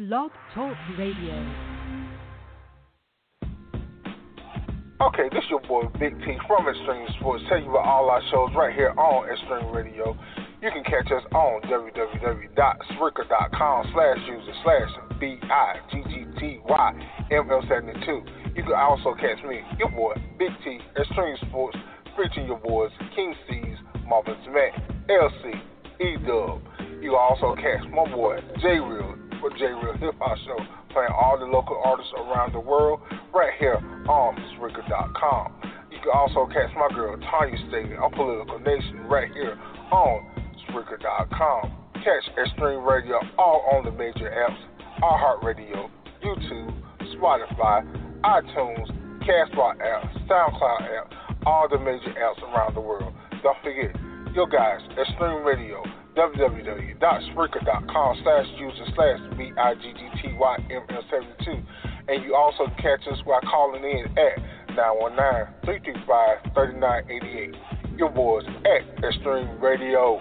Blog Talk Radio. Okay, this your boy BigT from Extremesportsw. Tell you about all our shows right here on Extreme Radio. You can catch us on www.spreaker.com/user/BIGGTYML72. You can also catch me, your boy BigT, Extremesportsw, featuring your boys King Cees, Marvin Matt, LC, E-Dub. You can also catch my boy J-Real for J-Real Hip Hop Show, playing all the local artists around the world right here on Spreaker.com. You can also catch my girl Tanya Staley on Political Nation right here on Spreaker.com. Catch Extreme Radio all on the major apps: iHeartRadio, YouTube, Spotify, iTunes, Castbox app, SoundCloud app, all the major apps around the world. Don't forget, your guys, Extreme Radio, www.spreaker.com/user/BIGGTYML72. And you also catch us by calling in at 919-335-3988. Your boys at Extreme Radio.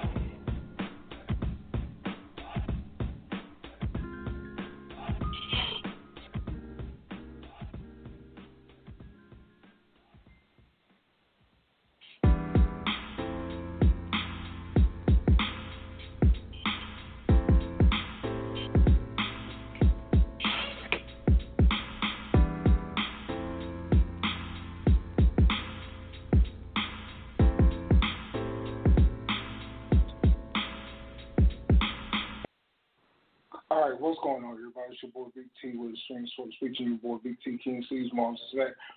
What's going on, everybody? It's your boy BigT with Extremesportsw, speaking to your boy BigT King Cees,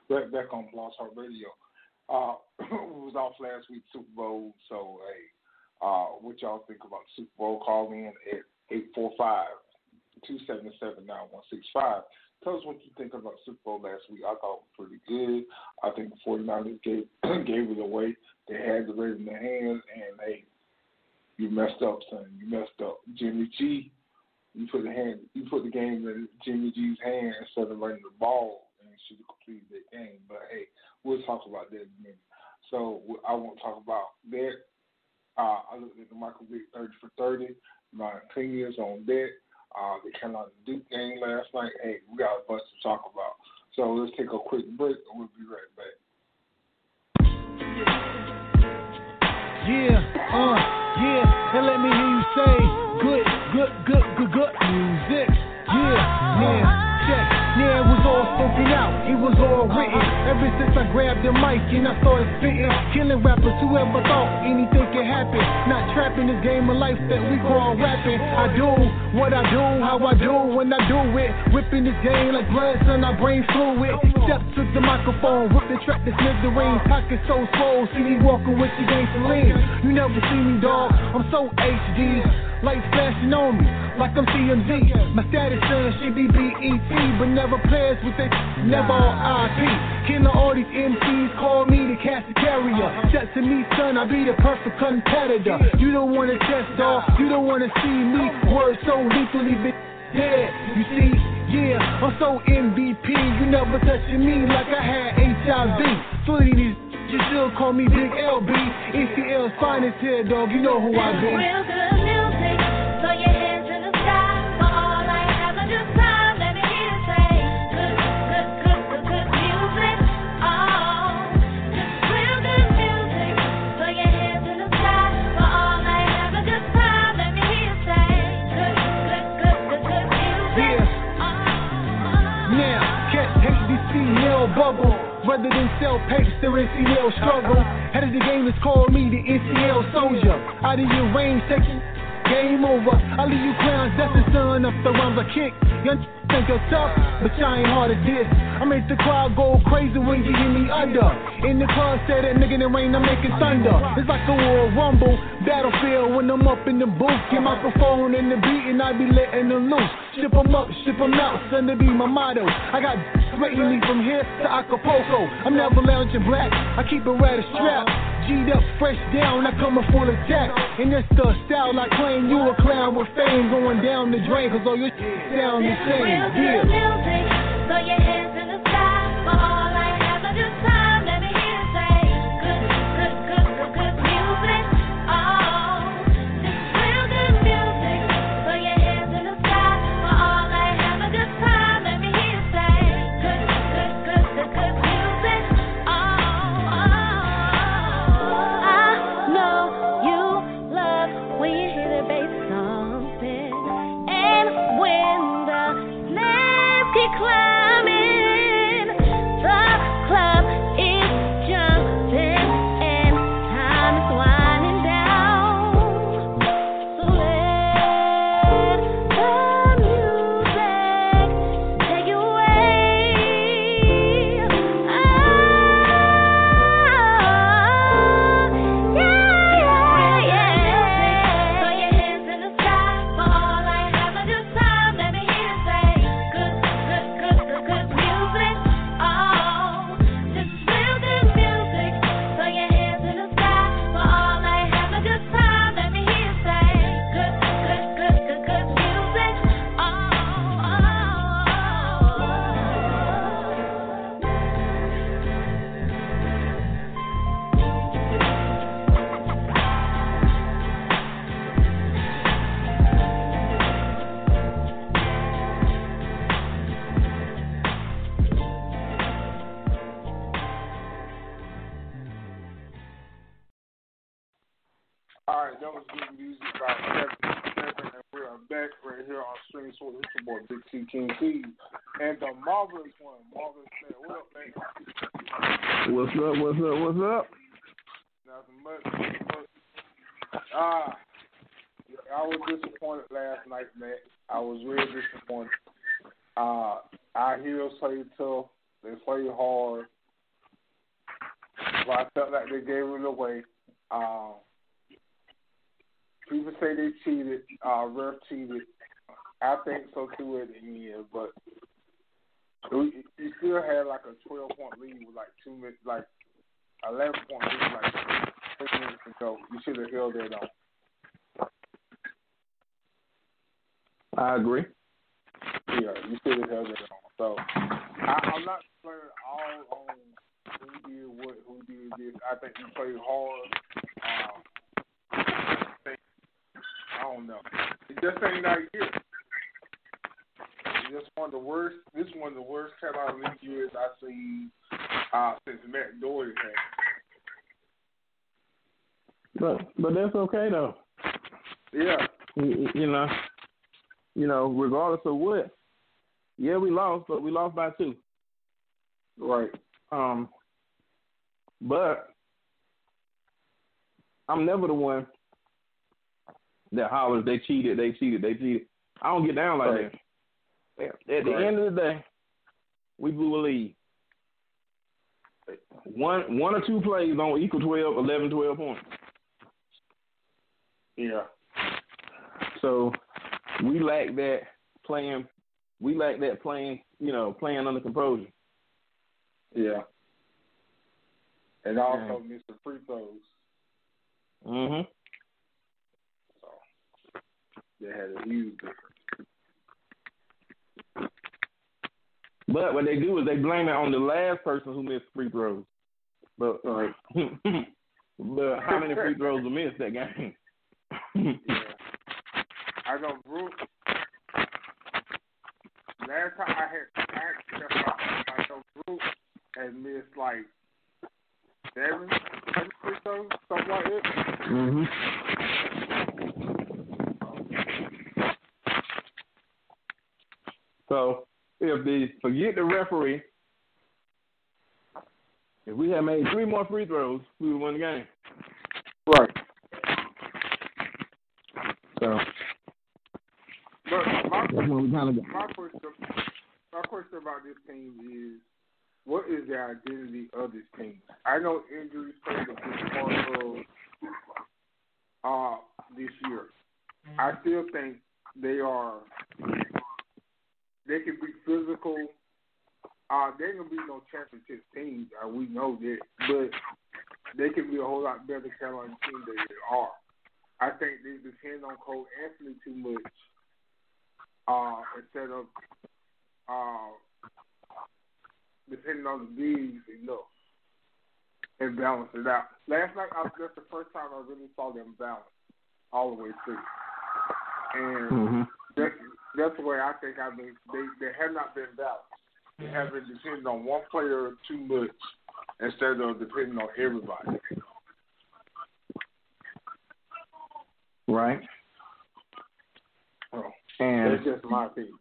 right back on Blog Talk Radio. We was off last week, Super Bowl, so hey, what y'all think about the Super Bowl? Call in at 845-277-9165. Tell us what you think about the Super Bowl last week. I thought it was pretty good. I think the 49ers gave it away. They had the race in their hands, and hey, you messed up, son. You messed up. Jimmy G. You put the game in Jimmy G's hand instead of running the ball, and he should have completed that game. But hey, we'll talk about that in a minute. So I won't talk about that. I looked at the Michael Vick 30 for 30. My opinions on that. They came out the Duke game last night. Hey, we got a bunch to talk about. So let's take a quick break, and we'll be right back. Yeah, and let me hear you say good music. Check. Yeah, it was all spoken out, it was all written. Ever since I grabbed the mic and I started spitting, killing rappers, whoever thought anything could happen. Not trapping this game of life that we call rapping. I do what I do, how I do when I do it. Whipping this game like blood, son, I brain fluid. Step to the microphone, whip the track to smithereens. Pocket so swole, see me walking with your gangster lean. You never see me, dog, I'm so HD. Lights flashing on me, like I'm TMZ. My status saying she be BET, but never players with it, never on IP. Killing all these MCs, call me the casket carrier. Shut to me, son, I be the perfect competitor. You don't wanna test, dog, you don't wanna see me. Words so lethally dead, you see, yeah, I'm so MVP. You never touching me like I had HIV. So these you should call me Big LB. ECL's finest here, dog, you know who I be. Real good music, throw your hands in the sky. For all I have of your time, let me hear you say good music. Oh, just real good music, throw your hands in the sky. For all I have of your time, let me hear you say good music. Yeah. Now, catch HDC, nail bubble. Rather than sell papes, the NCL struggle. Head of the game is called me the NCL soldier. Out of your range, taking game over. I leave you clowns, that's the son of the rhymes I kick. Young think you're tough, but y'all ain't hard as this. I make the crowd go crazy when you hear me under. In the club, say that nigga in the rain, I'm making thunder. It's like a Royal Rumble, battlefield when I'm up in the booth. Get microphone in the beat and I be letting them loose. Ship them up, ship them out, son, to be my motto. I got waiting me from here to Acapulco. I'm never lounging black, I keep it rather strapped. G'd up, fresh down, I come in full attack. And that's the style I claim, you a clown with fame going down the drain, cause all your sound the same. Real good music, throw your hands in the sky. For all I have of your time, let me hear you say good music. Oh, just real good music, throw your hands in the sky. For all I climbing. The club is jumping and time is winding down. So let the music take you away. Throw your hands in the sky for all I have a good time. Let me hear you say good, good, good, good, good music. Oh, this is real good music. Throw your hands in the sky for all I have a good time. Let me hear you say good, good, good, good, good music. Oh. All right, that was good music by Kevin, and we are back right here on Extremesportsw. It's your boy BigT King Cees, and the marvelous one, Marvelous Man. What up, man? What's up? Nothing much. I was disappointed last night, man. I was really disappointed. Our heroes played tough. They played hard. But I felt like they gave it away. People say they cheated. Ref cheated. I think so too at the end, but you still had like a 12-point lead with like 2 minutes, like 11-point lead, like 6 minutes to go. You should have held that on. I agree. Yeah, you should have held it on. So I'm not playing all on who did what, who did this. I think you played hard. I don't know. It just ain't that year. It's just one of the worst. This is one of the worst Carolina League years I've seen since Matt Doherty came. But that's okay though. Yeah. You know, regardless of what. Yeah, we lost, but we lost by 2. Right. But I'm never the one that hollers they cheated. I don't get down like that. At the end of the day, we blew a lead. One or two plays on equal 11, 12 points. Yeah. So we lack that playing. Playing under composure. Yeah. And also missed the free throws. Mhm. So they had a huge difference. But what they do is they blame it on the last person who missed free throws. But but how many free throws were missed that game? Yeah. I know Brooke. Last time I know Brooke had missed like 7 free throws, something like that. Mhm. So forget the referee, if we had made 3 more free throws, we would win the game. Right. So but my question about this team is, what is the identity of this team? I know injuries played a big part of this year. I still think they can be physical. They ain't gonna be no championship team. We know that, but they can be a whole lot better Carolina team than they are. I think they depend on Cole Anthony too much instead of depending on the bigs enough and balance it out. Last night, that's the first time I really saw them balance all the way through, and that's the way I think they have not been balanced. They have been depending on one player too much instead of depending on everybody. Right. Oh, And that's just my opinion.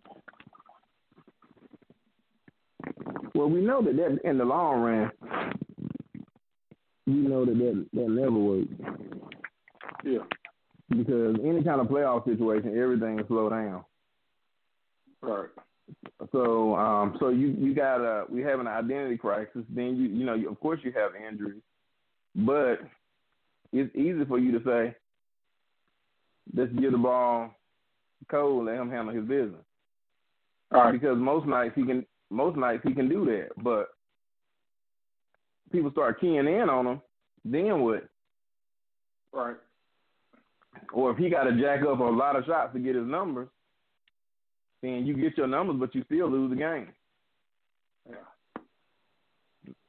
Well, we know that in the long run, we know that never works. Yeah. Because any kind of playoff situation, everything will slow down. Right. So, you got we have an identity crisis. Then you of course you have injuries, but it's easy for you to say, let's give the ball to Cole, let him handle his business. All right. Because most nights he can do that, but people start keying in on him. Then what? Right. Or if he got to jack up a lot of shots to get his numbers, then you get your numbers, but you still lose the game. Yeah.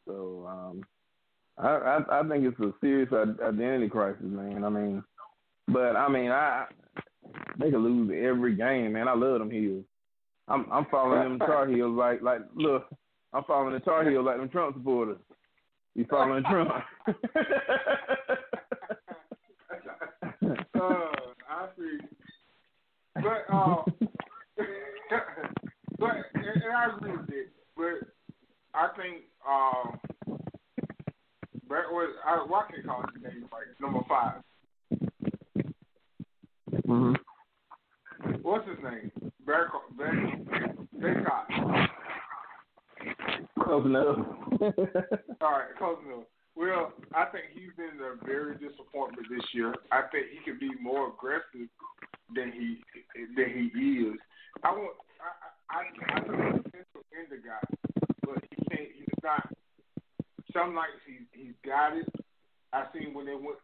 So I think it's a serious identity crisis, man. I mean, they could lose every game, man. I love them Heels. I'm following them Tar Heels like look, I'm following the Tar Heels like them Trump supporters. You following Trump? I see. But and I agree with it. But I think why can't I call his name like number 5? Mm-hmm. What's his name? Baycott. Close enough. All right, close enough. Well, I think he's been a very disappointment this year. I think he could be more aggressive than he is. I think he's potential in the guy, but he can't. He's not. Some nights he's got it. I seen when they went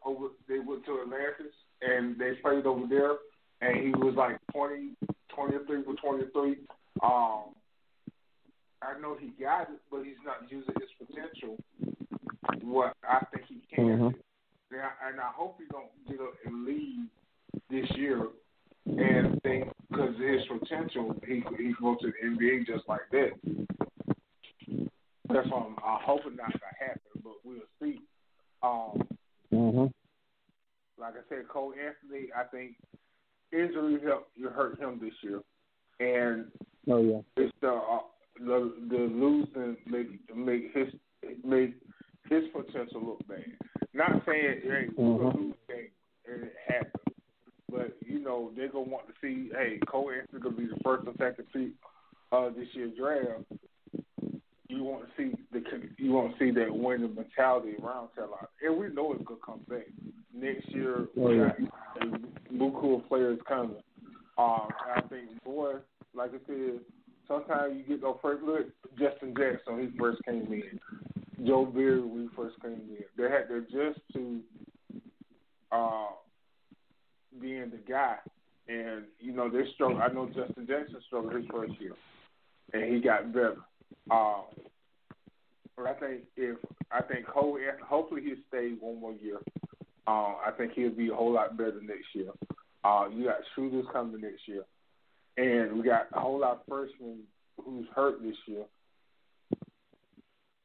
to Atlantis and they played over there, and he was like 23 for 23. I know he got it, but he's not using his potential. What I think he can. Mm-hmm. And I hope he don't get up and leave this year and think because of his potential he go to the NBA just like that. That's why I'm hoping not to happen, but we'll see. Like I said, Cole Anthony, I think injury hurt him this year, and it's the losing make his potential look bad. Not saying hey we're gonna lose games and it happens, but they're gonna want to see Cole Anthony gonna be the first or second pick this year's draft. You want to see that winning mentality around Taylor, and we know it's gonna come back next year. We got buku of players coming. I think like I said, sometimes you get no first look. Justin Jackson, when he first came in, Joe Beard when he first came in, they had to adjust to being the guy, and they struggled. I know Justin Jackson struggled his first year, and he got better. But I think Cole, hopefully he'll stay one more year. I think he'll be a whole lot better next year. You got shooters coming next year, and we got a whole lot of freshmen who's hurt this year.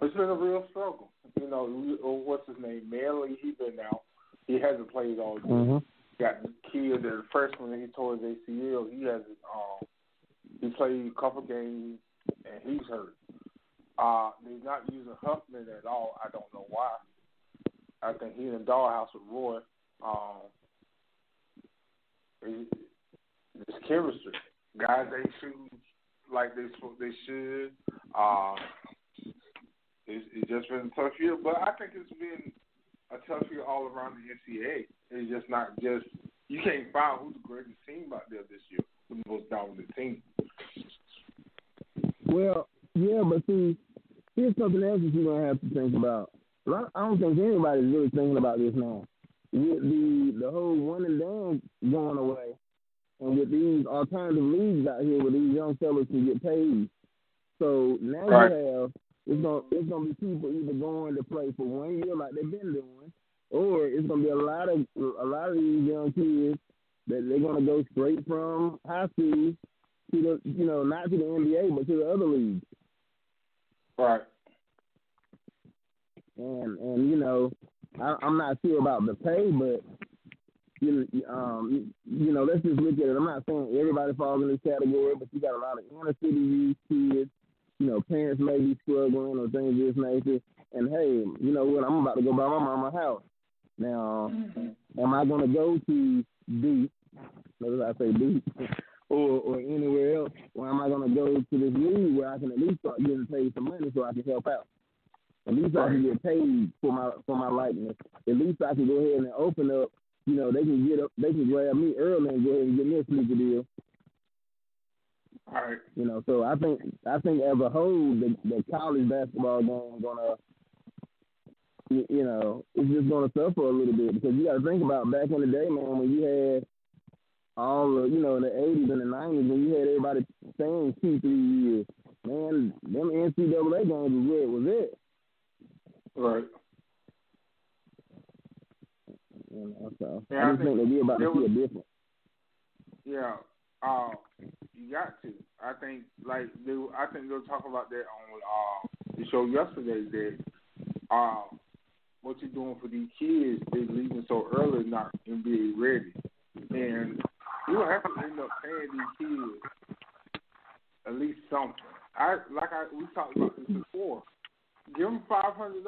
It's been a real struggle. What's his name? Manley, he's been out. He hasn't played all year. Mm-hmm. Got the kid, the freshman, he tore his ACL. He hasn't. He played a couple games, and he's hurt. They're not using Huffman at all. I don't know why. I think he in the doghouse with Roy. It's chemistry. Guys ain't shooting like they should. It's just been a tough year, but I think it's been a tough year all around the NCAA. It's just not just you can't find who's the greatest team out there this year, the most dominant team. Well, yeah, but see, here's something else that you're gonna have to think about. I don't think anybody's really thinking about this now. With the whole one and done going away, and with these alternative leagues out here where these young fellas can get paid, so now you have it's gonna be people either going to play for 1 year like they've been doing, or it's gonna be a lot of these young kids that they're gonna go straight from high school to the not to the NBA but to the other leagues. Right. And I'm not sure about the pay, but let's just look at it. I'm not saying everybody falls in this category, but you got a lot of inner city youth kids. parents may be struggling or things of this nature. And hey, you know what? I'm about to go buy my mama a house. Now, am I gonna go to Duke? Notice I say Duke, or anywhere else, or am I gonna go to this league where I can at least start getting paid some money so I can help out? At least I can get paid for my likeness. At least I can go ahead and open up. They can grab me early and go ahead and get me a sneaker deal. All right. So I think as a whole, the college basketball game gonna, it's just gonna suffer a little bit because you got to think about back in the day, man, when you had all the, in the 80s and the 90s when you had everybody staying 2-3 years, man, them NCAA games was it. Right. So I just think that we're about to see a difference. Yeah. You got to. I think they'll talk about that on the show yesterday that what you're doing for these kids, they're leaving so early, not NBA ready, and you will have to end up paying these kids at least something. We talked about this before. Give them $500,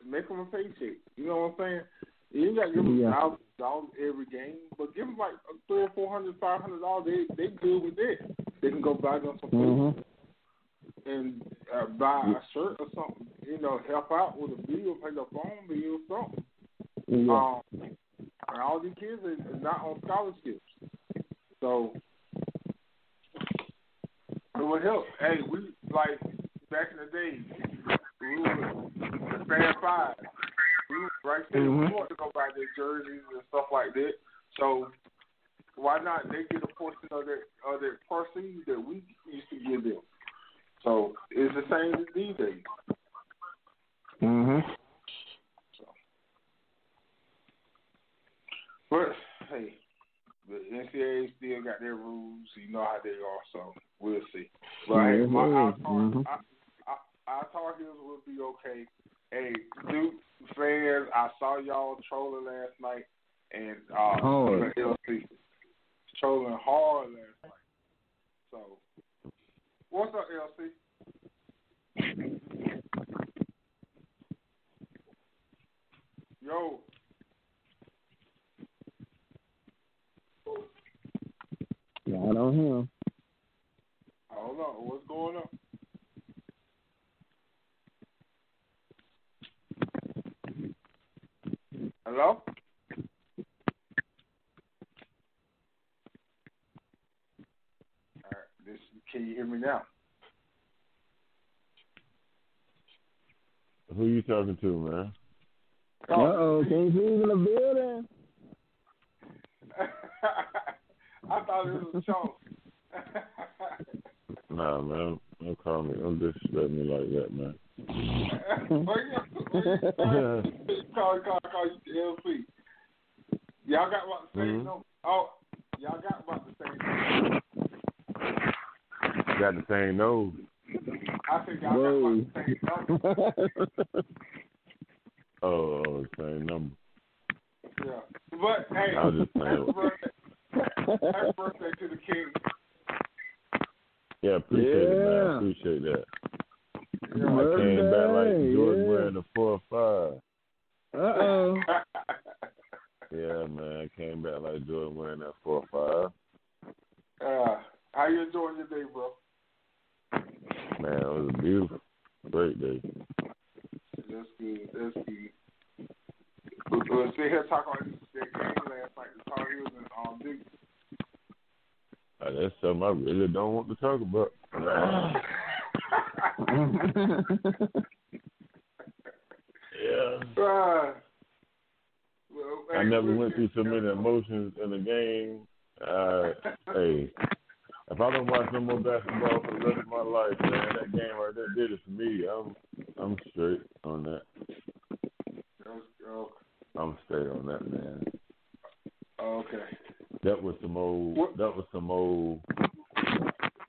make them a paycheck. You know what I'm saying? You ain't got to give them $1,000 every game, but give them like $300, $400, $500. They good with it. They can go buy them some food and buy a shirt or something. Help out with a bill, pay the phone bill, something. Yeah. And all these kids are not on scholarships, so it would help. Hey, we like back in the day, we were the Fan Five. We were right there. We want to go buy their jerseys and stuff like that. So why not? They get a portion of their proceeds that we used to give them. So it's the same as these days. So, but hey, the NCAA still got their rules. You know how they are. So we'll see. But hey, our Tar Heels will be okay. Hey, Duke fans, I saw y'all trolling last night, and LC trolling hard last night. So, what's up, LC? Yo. Yeah, I don't hear. I don't know. What's going on? Hello? All right. Can you hear me now? Who you talking to, man? King Cees in the building. I thought it was a show. Nah, man. Don't call me. Don't disrespect me like that, man. Call you LC. Y'all got about the same number. Oh, y'all got about the same number. Got the same nose. I said y'all got about the same number. Oh, same number. Yeah. But, hey, I was just happy birthday to the king. Yeah, appreciate it, man. Appreciate that. Yeah. I came back like Jordan wearing the 4 or 5. Yeah, man. I came back like Jordan wearing that 4 or 5. How you enjoying your day, bro? Man, it was a beautiful, great day. That's good. We'll sit here talk about that game last night, the Tar Heels and Big. That's something I really don't want to talk about. Yeah. I never went through so many emotions in a game. Hey, if I don't watch no more basketball for the rest of my life, man, that game right there did it for me. I'm straight on that. I'm straight on that, man. Okay. That was some old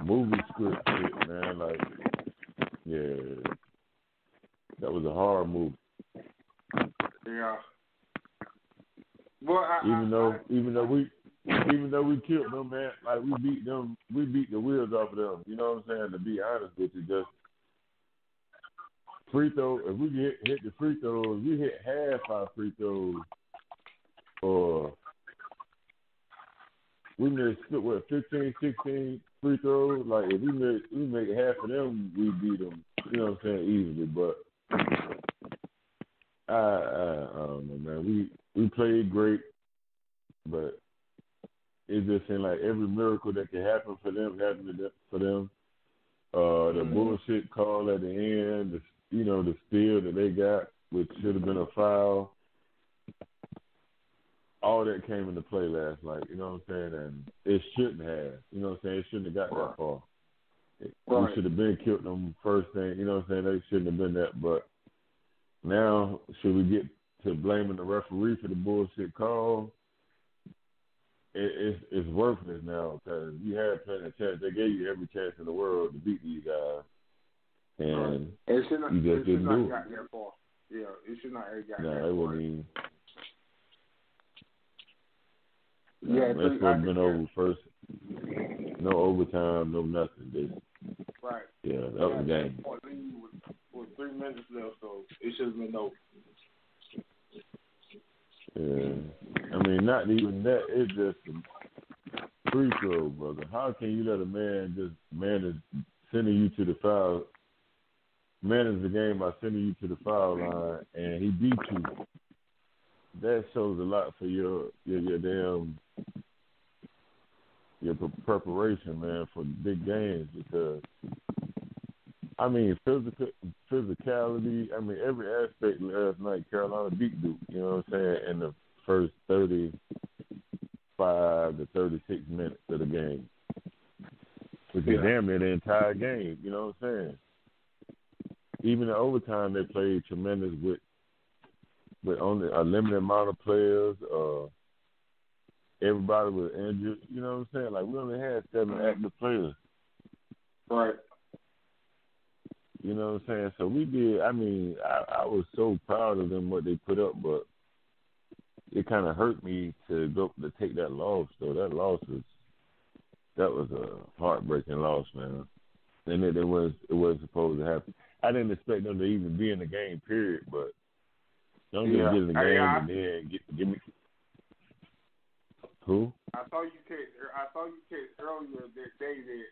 movie script shit, man. Like, yeah, that was a horror movie. Yeah. Well, even though we even though we killed them, man, like we beat the wheels off of them. You know what I'm saying? To be honest with you, just free throw. If we hit the free throws, we hit half our free throws, or we made 15, 16 free throws. Like if we make half of them, we beat them. You know what I'm saying? Easily, but I don't know, man. We played great, but it just seemed like every miracle that could happen for them happened for them. The bullshit call at the end, the steal that they got, which should have been a foul. All that came into play last night, you know what I'm saying? And it shouldn't have, you know what I'm saying? It shouldn't have got that far. We should have been killed them first thing, you know what I'm saying? They shouldn't have been that. But now, should we get to blaming the referee for the bullshit call? It's worthless now because you had plenty of chance. They gave you every chance in the world to beat these guys, and you just didn't do it. Got that far. Yeah, it should not have got that far. It wouldn't even. Yeah, that should have been over first. No overtime, no nothing. Right. Yeah, that was the game. With 3 minutes left, so it should have been over. Yeah, I mean, not even that. It's just a free throw, brother. How can you let a man is sending you to the foul, manage the game by sending you to the foul line, and he beat you? That shows a lot for your preparation, man, for big games. Because I mean, physicality. I mean, every aspect last night, Carolina beat Duke. You know what I'm saying? In the first 35 to 36 minutes of the game, which is damn near the entire game. You know what I'm saying? Even in overtime, they played tremendous with only a limited amount of players. Everybody was injured. You know what I'm saying? Like we only had 7 active players. Right. You know what I'm saying? So we did. I mean, I was so proud of them what they put up, but it kind of hurt me to take that loss. So that loss was a heartbreaking loss, man. And it was supposed to happen. I didn't expect them to even be in the game, period. But don't just get in the game and then give me. Who? I saw you text earlier that day that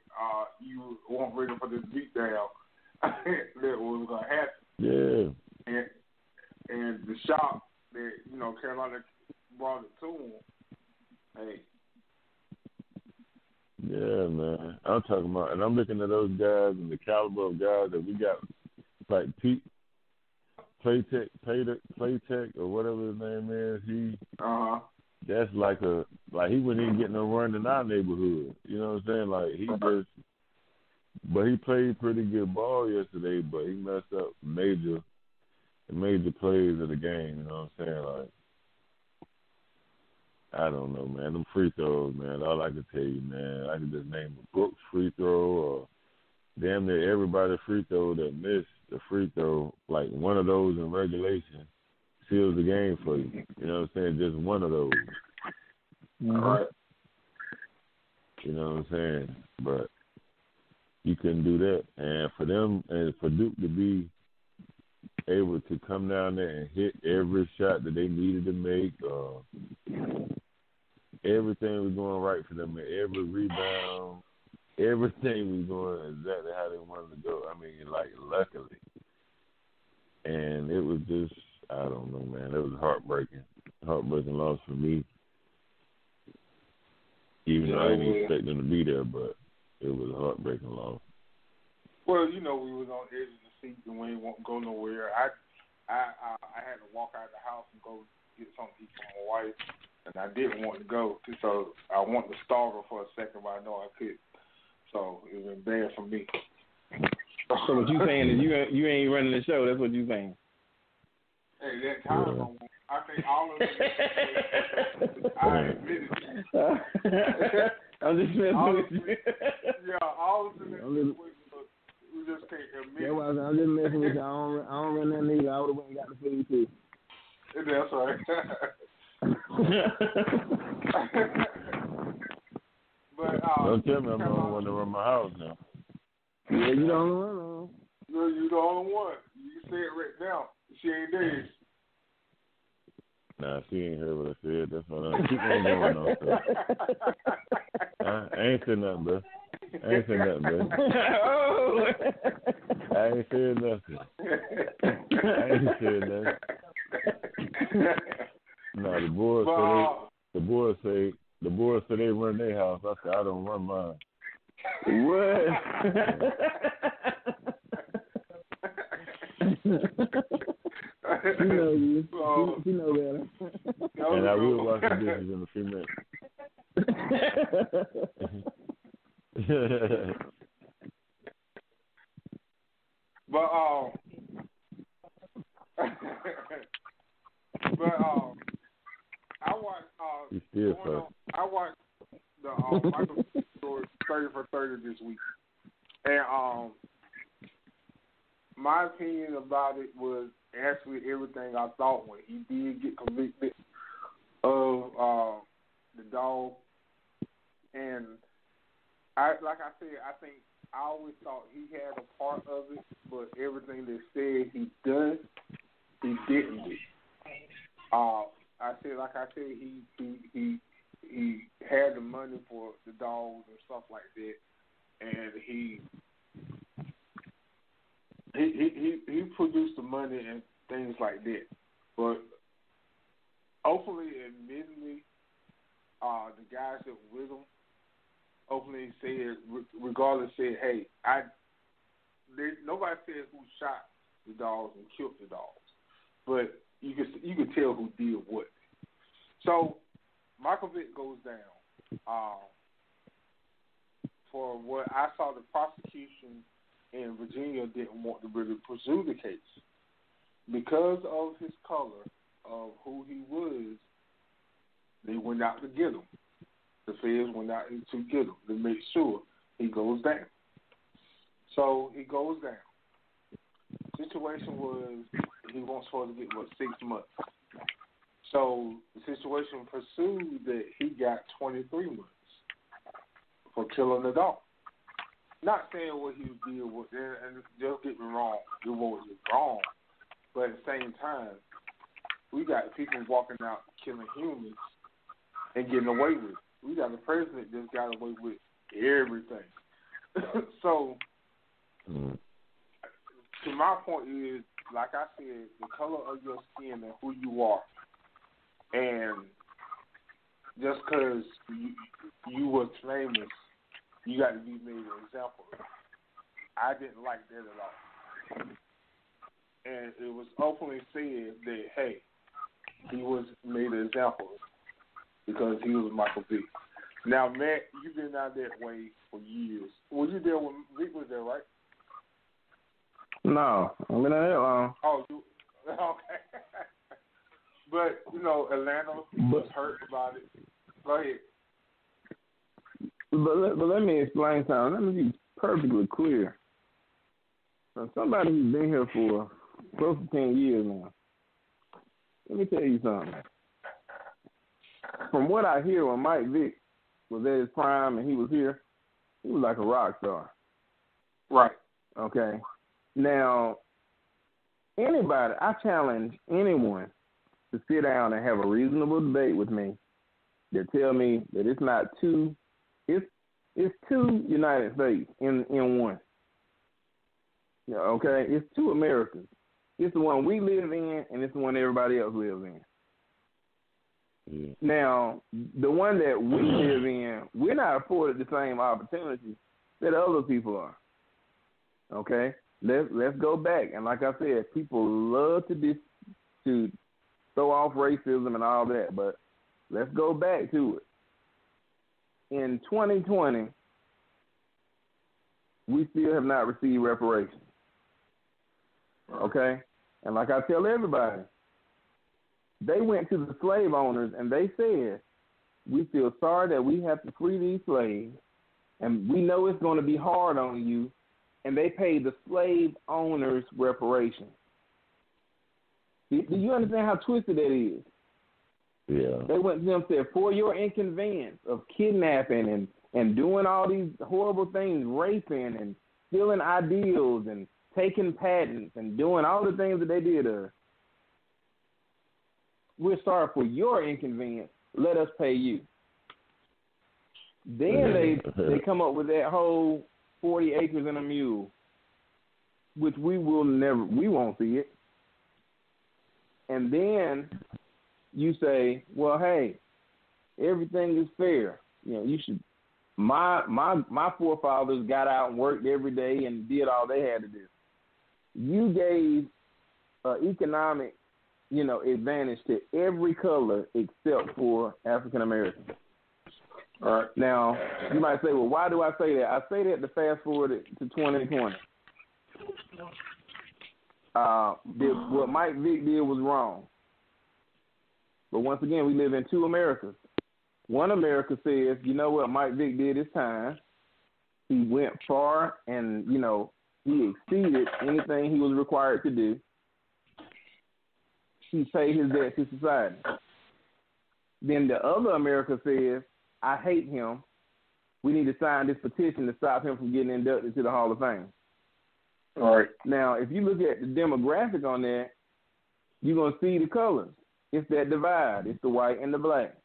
you weren't ready for this beatdown that was gonna happen. Yeah. And the shock that Carolina brought it to them. Hey. Yeah, man. I'm talking about, and I'm looking at those guys and the caliber of guys that we got, like Pete Playtech or whatever his name is. That's like he wouldn't even get no run in our neighborhood. You know what I'm saying? But he played pretty good ball yesterday, but he messed up major plays of the game. You know what I'm saying? Like, I don't know, man. Them free throws, man. All I can tell you, man, I can just name a Brooks free throw or damn near everybody free throw that missed the free throw. Like one of those in regulation seals the game for you. You know what I'm saying? Just one of those. Mm-hmm. All right. You know what I'm saying? But you couldn't do that. And for them and for Duke to be able to come down there and hit every shot that they needed to make, everything was going right for them. Every rebound, everything was going exactly how they wanted to go. I mean, like, luckily. And it was just, I don't know, man. It was heartbreaking loss for me. Even though I didn't expect them to be there, but it was a heartbreaking loss. Well, we was on the edge of the seat and we didn't go nowhere. I had to walk out of the house and go get something to eat for my wife, and I didn't want to go. So I wanted to starve her for a second, but I know I could. So it was bad for me. So what you saying is you ain't running the show. That's what you saying. Hey, that time, I think all of it. I admit it. I'm just messing with you. Yeah, all of it. We just can't admit it. I'm just messing with you. I don't run that nigga. I would have went and got the food too. That's right. I'm the only one to run my house now. Yeah, you the only one, man. No, you the only one. You say it right now. She ain't there. Nah, she ain't heard what I said. That's what I keep on going on. So. I ain't said nothing, bro. I ain't said nothing. No, the boys say they run their house. I said I don't run mine. What? She know you. She know better. And I will wash the dishes in a few minutes. I watched the Michael story 30 for 30 this week, and my opinion about it was actually everything I thought when he did get convicted of the dog. And I think I always thought he had a part of it, but everything they said he does, he didn't do. He had the money for the dogs and stuff like that, and he produced the money and things like that. But hopefully, admittedly, the guys that were with him, hopefully said, regardless, said, hey, nobody said who shot the dogs and killed the dogs, but you could tell who did what. So Michael Vick goes down. For what I saw, the prosecution in Virginia didn't want to really pursue the case because of his color, of who he was. They went out to get him. The feds went out to get him to make sure he goes down. So he goes down. Situation was he wasn't supposed to get 6 months. So the situation pursued that he got 23 months for killing the dog. Not saying what he did was, and just get me wrong, it was wrong. But at the same time, we got people walking out killing humans and getting away with it. We got the president just got away with everything. So, to my point is, like I said, the color of your skin and who you are. And just because you were famous, you got to be made an example of. I didn't like that at all. And it was openly said that, hey, he was made an example of because he was Michael Vick. Now, Matt, you've been out that way for years. Was you there when Vick was there, right? No, I've been out that long. Oh, okay. But, Atlanta was hurt about it. Go ahead. But let me explain something. Let me be perfectly clear. So somebody who's been here for close to 10 years now, let me tell you something. From what I hear, when Mike Vick was at his prime and he was here, he was like a rock star. Right. Okay. Now, I challenge anyone to sit down and have a reasonable debate with me that tell me that it's not two, it's two United States in one. Yeah, okay? It's two Americas. It's the one we live in and it's the one everybody else lives in. Yeah. Now, the one that we live in, we're not afforded the same opportunities that other people are. Okay? Let's go back. And like I said, people love to throw off racism and all that, but let's go back to it. In 2020, we still have not received reparations. Okay? And like I tell everybody, they went to the slave owners and they said, we feel sorry that we have to free these slaves, and we know it's going to be hard on you, and they paid the slave owners reparations. Do you understand how twisted that is? Yeah. They went to them and said, for your inconvenience of kidnapping and doing all these horrible things, raping and stealing ideals and taking patents and doing all the things that they did to us. We're sorry for your inconvenience. Let us pay you. Then they come up with that whole 40 acres and a mule, which we won't see it. And then you say, well, hey, everything is fair. You know, you should. My forefathers got out and worked every day and did all they had to do. You gave economic, advantage to every color except for African Americans. All right. Now, you might say, well, why do I say that? I say that to fast forward it to 2020. What Mike Vick did was wrong. But once again, we live in two Americas. One America says, you know what, Mike Vick did his time. He went far and, he exceeded anything he was required to do. He paid his debt to society. Then the other America says, I hate him. We need to sign this petition to stop him from getting inducted to the Hall of Fame. All right. Now, if you look at the demographic on that, you're going to see the colors. It's that divide. It's the white and the black.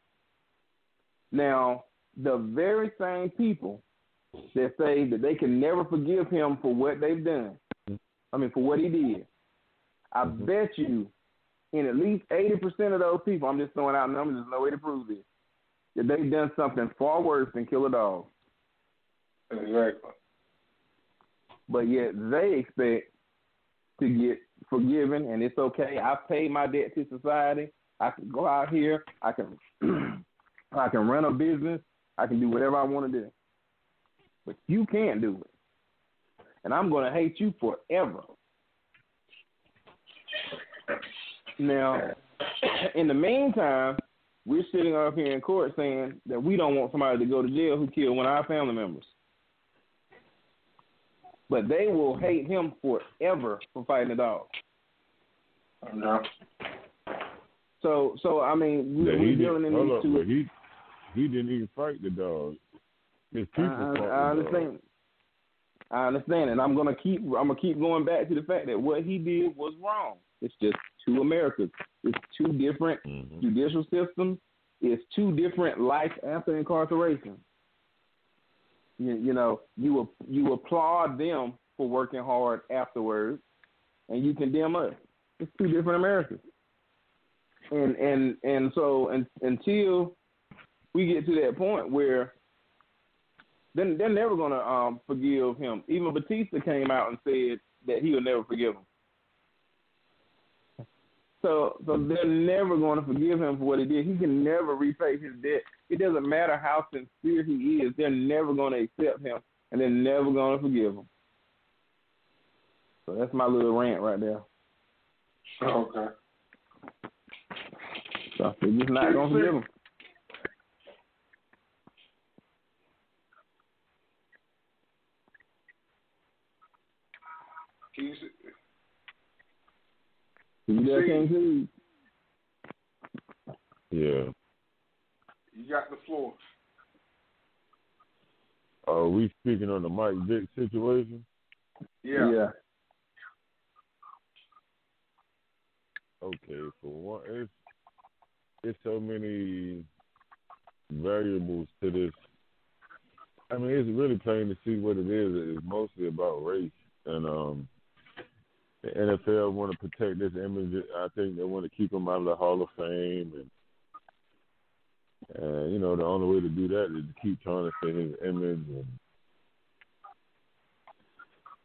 Now, the very same people that say that they can never forgive him for what they've done, for what he did, I bet you in at least 80% of those people, I'm just throwing out numbers, there's no way to prove this, that they've done something far worse than kill a dog. Exactly. But yet they expect to get forgiven, and it's okay. I've paid my debt to society. I can go out here. I can run a business. I can do whatever I want to do. But you can't do it. And I'm going to hate you forever. Now, in the meantime, we're sitting up here in court saying that we don't want somebody to go to jail who killed one of our family members. But they will hate him forever for fighting a dog. No. So we're dealing in these two. He didn't even fight the dog. His people fought I understand. Dog. I understand, and I'm gonna keep going back to the fact that what he did was wrong. It's just two Americas. It's two different judicial systems. It's two different life after incarceration. You applaud them for working hard afterwards, and you condemn us. It's two different Americas. And so until we get to that point where they're never going to forgive him. Even Batista came out and said that he will never forgive him. So they're never going to forgive him for what he did. He can never repay his debt. It doesn't matter how sincere he is. They're never going to accept him, and they're never going to forgive him. So that's my little rant right there. Okay. So they're just not going to forgive him. You there, King? Yeah. You got the floor. Are we speaking on the Mike Vick situation? Yeah. Okay, for one, it's so many variables to this. I mean, it's really plain to see what it is. It's mostly about race. And the NFL want to protect this image. I think they want to keep him out of the Hall of Fame. And the only way to do that is to keep trying to say his image. And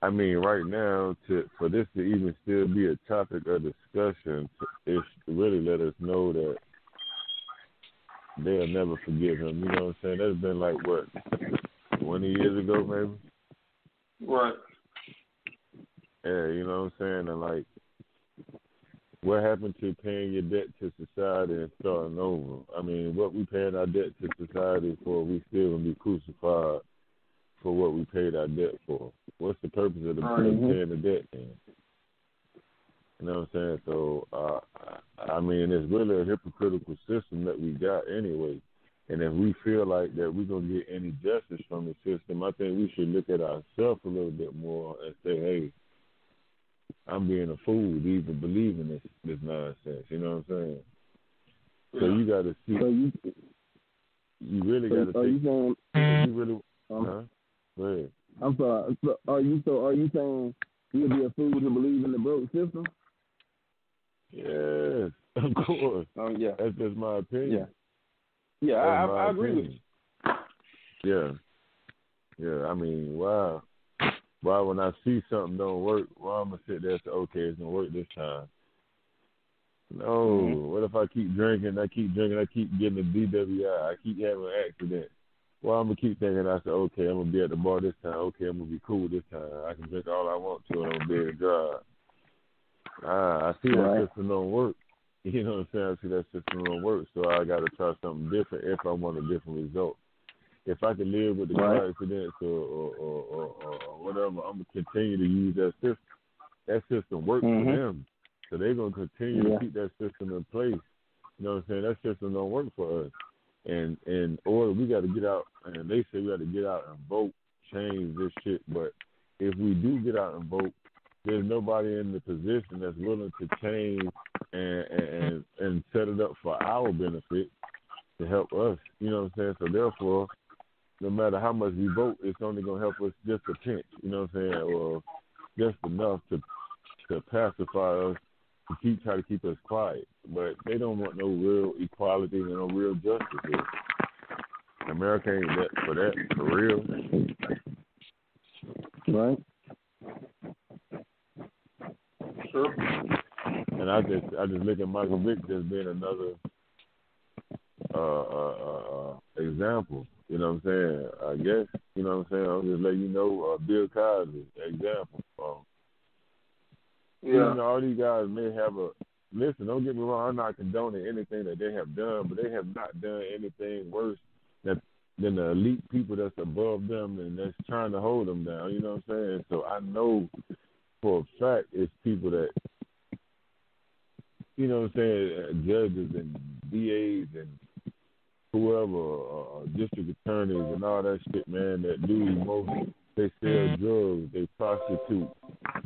I mean, right now, for this to even still be a topic of discussion, it's to really let us know that they'll never forgive him. You know what I'm saying? That's been like, 20 years ago, maybe? Right. Yeah, you know what I'm saying? And, like, what happened to paying your debt to society and starting over? I mean, what we paying our debt to society for, we still going to be crucified for what we paid our debt for. What's the purpose of paying the debt then? You know what I'm saying? So, I mean, it's really a hypocritical system that we got anyway. And if we feel like that we're going to get any justice from the system, I think we should look at ourselves a little bit more and say, hey, I'm being a fool to even believe in this nonsense. You know what I'm saying? So you got to see. You really got to think. You really, huh? Go ahead. I'm sorry. So are you saying you'll be a fool to believe in the broke system? Yes, of course. Yeah. That's just my opinion. Yeah, I agree with you. Yeah. I mean, wow. Why when I see something don't work, why I'm gonna sit there and say, okay, it's gonna work this time? No. What if I keep drinking? I keep getting a DWI. I keep having an accident. Well, I'm gonna keep thinking. I say, okay, I'm gonna be at the bar this time. Okay, I'm gonna be cool this time. I can drink all I want to, and I'm gonna be able to drive. I see that system don't work. You know what I'm saying? I see that system don't work, so I got to try something different if I want a different result. If I can live with the car accidents or whatever, I'm going to continue to use that system. That system works for them, so they're going to continue to keep that system in place. You know what I'm saying? That system don't work for us. And in order, we got to get out, and they say we got to get out and vote, change this shit, but if we do get out and vote, there's nobody in the position that's willing to change and set it up for our benefit to help us. You know what I'm saying? So therefore, no matter how much we vote, it's only going to help us just a pinch. You know what I'm saying? Or just enough to pacify us, to try to keep us quiet. But they don't want no real equality and no real justice here. America ain't that for real. Right. Sure. And I just look at Michael Vick as being another example. You know what I'm saying? I guess, you know what I'm saying? I'll just let you know, Bill Cosby, example. Even though all these guys may have listen, don't get me wrong, I'm not condoning anything that they have done, but they have not done anything worse than the elite people that's above them and that's trying to hold them down. You know what I'm saying? So I know for a fact it's people that, you know what I'm saying, judges and DAs and whoever, district attorneys and all that shit, man, that do emotion. They sell drugs, they prostitute,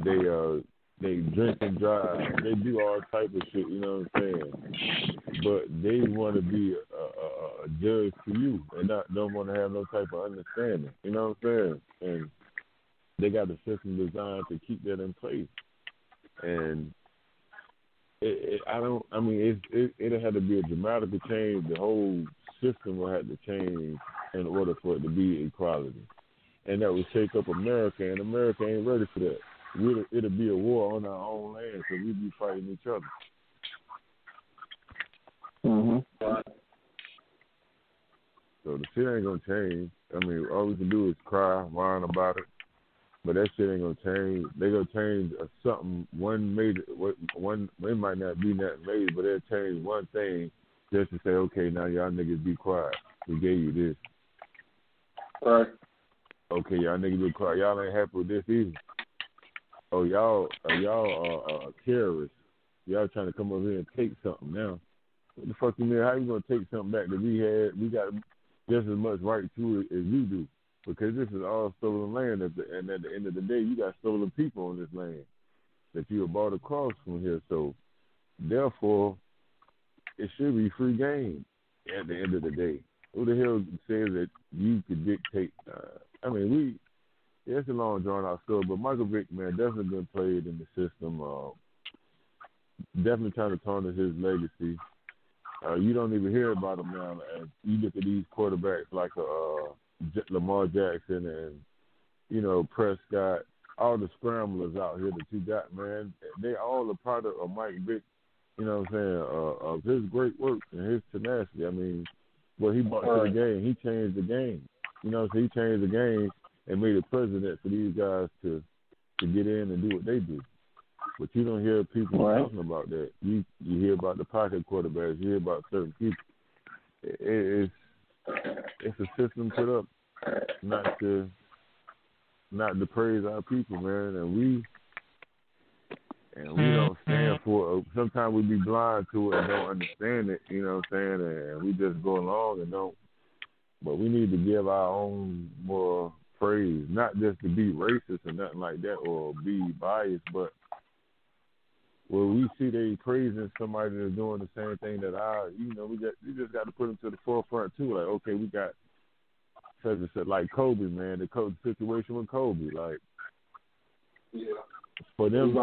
they drink and drive, they do all type of shit, you know what I'm saying? But they want to be a judge to you and don't want to have no type of understanding, you know what I'm saying? And they got a system designed to keep that in place. And it'll have to be a dramatic change. The whole system will have to change in order for it to be equality. And that would shake up America, and America ain't ready for that. It'll be a war on our own land, so we'll be fighting each other. So the shit ain't going to change. I mean, all we can do is cry, whine about it. But that shit ain't going to change. They going to change something, it might not be that major, but they'll change one thing just to say, okay, now y'all niggas be quiet. We gave you this. All right. Okay, y'all niggas be quiet. Y'all ain't happy with this either. Oh, y'all are terrorists. Y'all trying to come over here and take something now. What the fuck you mean? How you going to take something back that we had? We got just as much right to it as you do. Because this is all stolen land, and at the end of the day, you got stolen people on this land that you have bought across from here. So, therefore, it should be free game at the end of the day. Who the hell says that you could dictate? It's a long drawn-out story, but Michael Vick, man, definitely been played in the system. Definitely trying to tarnish his legacy. You don't even hear about him now. As you look at these quarterbacks like Lamar Jackson and, you know, Prescott, all the scramblers out here that you got, man, they all a product of Mike Vick, you know what I'm saying, of his great work and his tenacity. I mean, what he brought to the game, he changed the game. You know, so he changed the game and made it president for these guys to get in and do what they do. But you don't hear people talking about that. You hear about the pocket quarterbacks. You hear about certain people. It's a system put up not to praise our people, man. And we don't stand for it. Sometimes we be blind to it and don't understand it. You know what I'm saying? And we just go along and don't but we need to give our own more praise, not just to be racist or nothing like that or be biased, but when we see they praising somebody that's doing the same thing that we just got to put them to the forefront too. Like, okay, we got such and such, like Kobe, man, the situation with Kobe, like, for them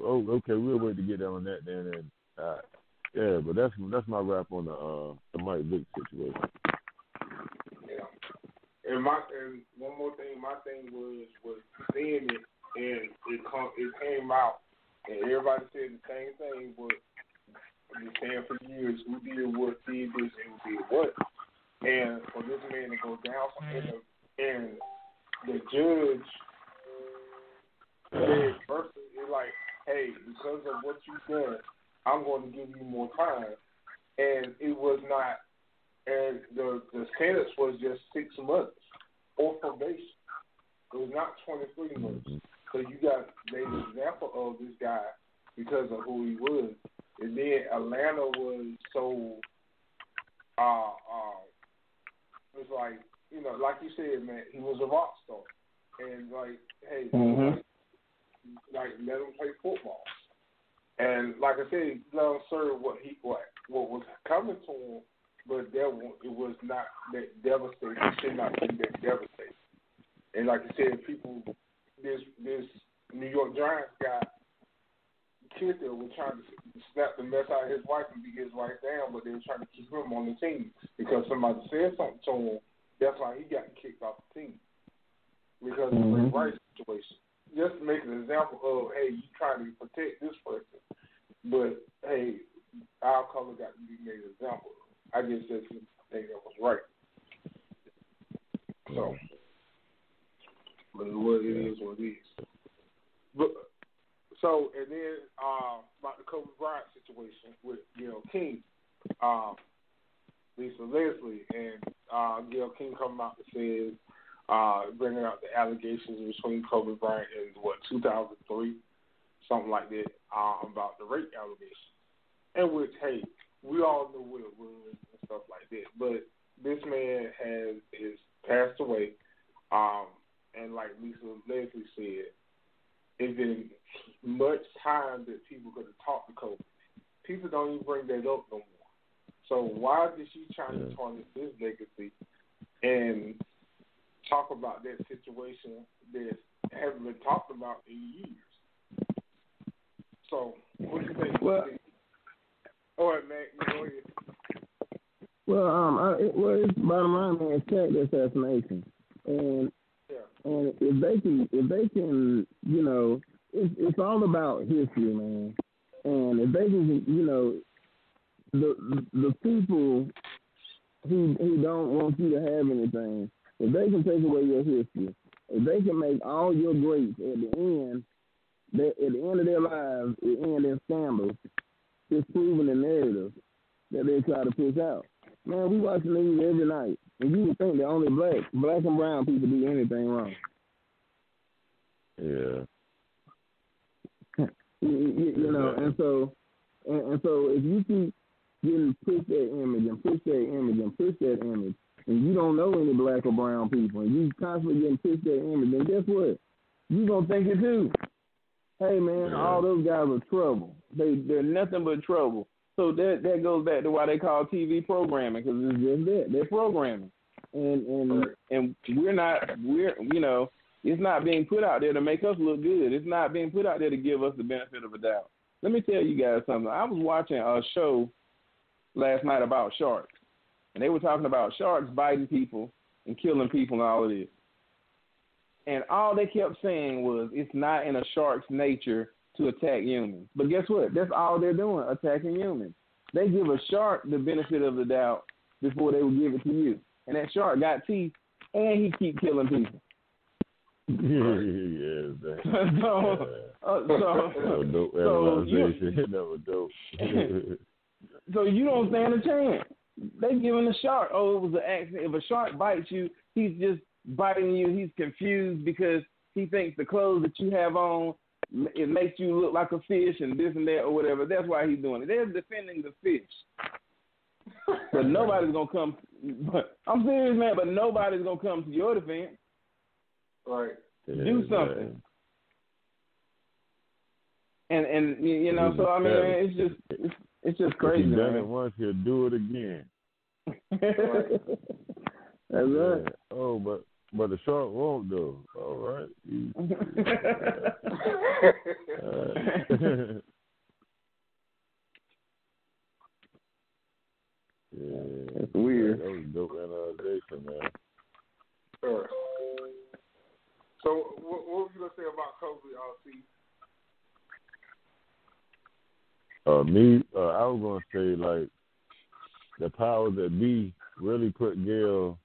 Oh, okay, we'll wait to get down on that then. And but that's my rap on the Mike Vick situation. Yeah, and one more thing, my thing was seeing it, and it came out, and everybody said the same thing. But I've been saying for years, who did what, did this, and who did what, and for this man to go down, and the judge said versus it's like, hey, because of what you've done, I'm going to give you more time. And it was not, and the sentence was just 6 months or probation. It was not 23 months. So you got the example of this guy because of who he was. And then Atlanta was so, it was like, like you said, man, he was a rock star. And like, hey, like let him play football. And like I said, let him serve what was coming to him, but it was not that devastating. It should not be that devastating. And like I said, this New York Giants guy, kicker, was trying to snap the mess out of his wife and beat his wife down, but they were trying to keep him on the team because somebody said something to him. That's why he got kicked off the team because of the rights situation. Just to make an example of, hey, you trying to protect this person, but hey, our color got to be made an example of. I just didn't think that was right. So, but what it is, what it is. But so, and then about the Kobe Bryant situation with Gail King, Lisa Leslie, and Gail King coming out and says, bringing out the allegations between Kobe Bryant and 2003, something like that, about the rape allegations. And which, hey, we all know what it was and stuff like that. But this man is passed away, and like Lisa Leslie said, it's been much time that people could have talked to Kobe. People don't even bring that up no more. So why is she trying to tarnish his legacy and talk about that situation that haven't been talked about in years? So what do you think? Well, all right, Mac, go ahead. Well, it's bottom line, man, it's character assassination, and if they can, it's all about history, man. And if they can, the people who don't want you to have anything, if they can take away your history, if they can make all your greats at the end of their lives, it end in scandals, it's proving the narrative that they try to push out. Man, we watch the news every night, and you would think that only black and brown people do anything wrong. Yeah. And so if you keep getting pushed that image and push that image and push that image, and you don't know any black or brown people, and you constantly getting pushed that image, then guess what? You gonna think it too. Hey man, all those guys are trouble. They're nothing but trouble. So that goes back to why they call TV programming, because it's just that they're programming, and it's not being put out there to make us look good. It's not being put out there to give us the benefit of a doubt. Let me tell you guys something. I was watching a show last night about sharks, and they were talking about sharks biting people and killing people and all of this. And all they kept saying was it's not in a shark's nature to attack humans. But guess what? That's all they're doing, attacking humans. They give a shark the benefit of the doubt before they would give it to you. And that shark got teeth, and he keep killing people. So you don't stand a chance. They giving the shark, it was an accident. If a shark bites you, he's just biting you. He's confused because he thinks the clothes that you have on, it makes you look like a fish and this and that or whatever. That's why he's doing it. They're defending the fish. But nobody's gonna come. I'm serious, man. But nobody's gonna come to your defense. Right. Do something. And you know, so I mean, it's just crazy. If he done man. it once, he'll do it again. Right. That's right. Oh, but the shark won't though. All right. Yeah, that's weird. That was dope analyzation, man. Sure. So, what were you gonna say about Kobe, Cees? I was gonna say like the powers that be really put Gail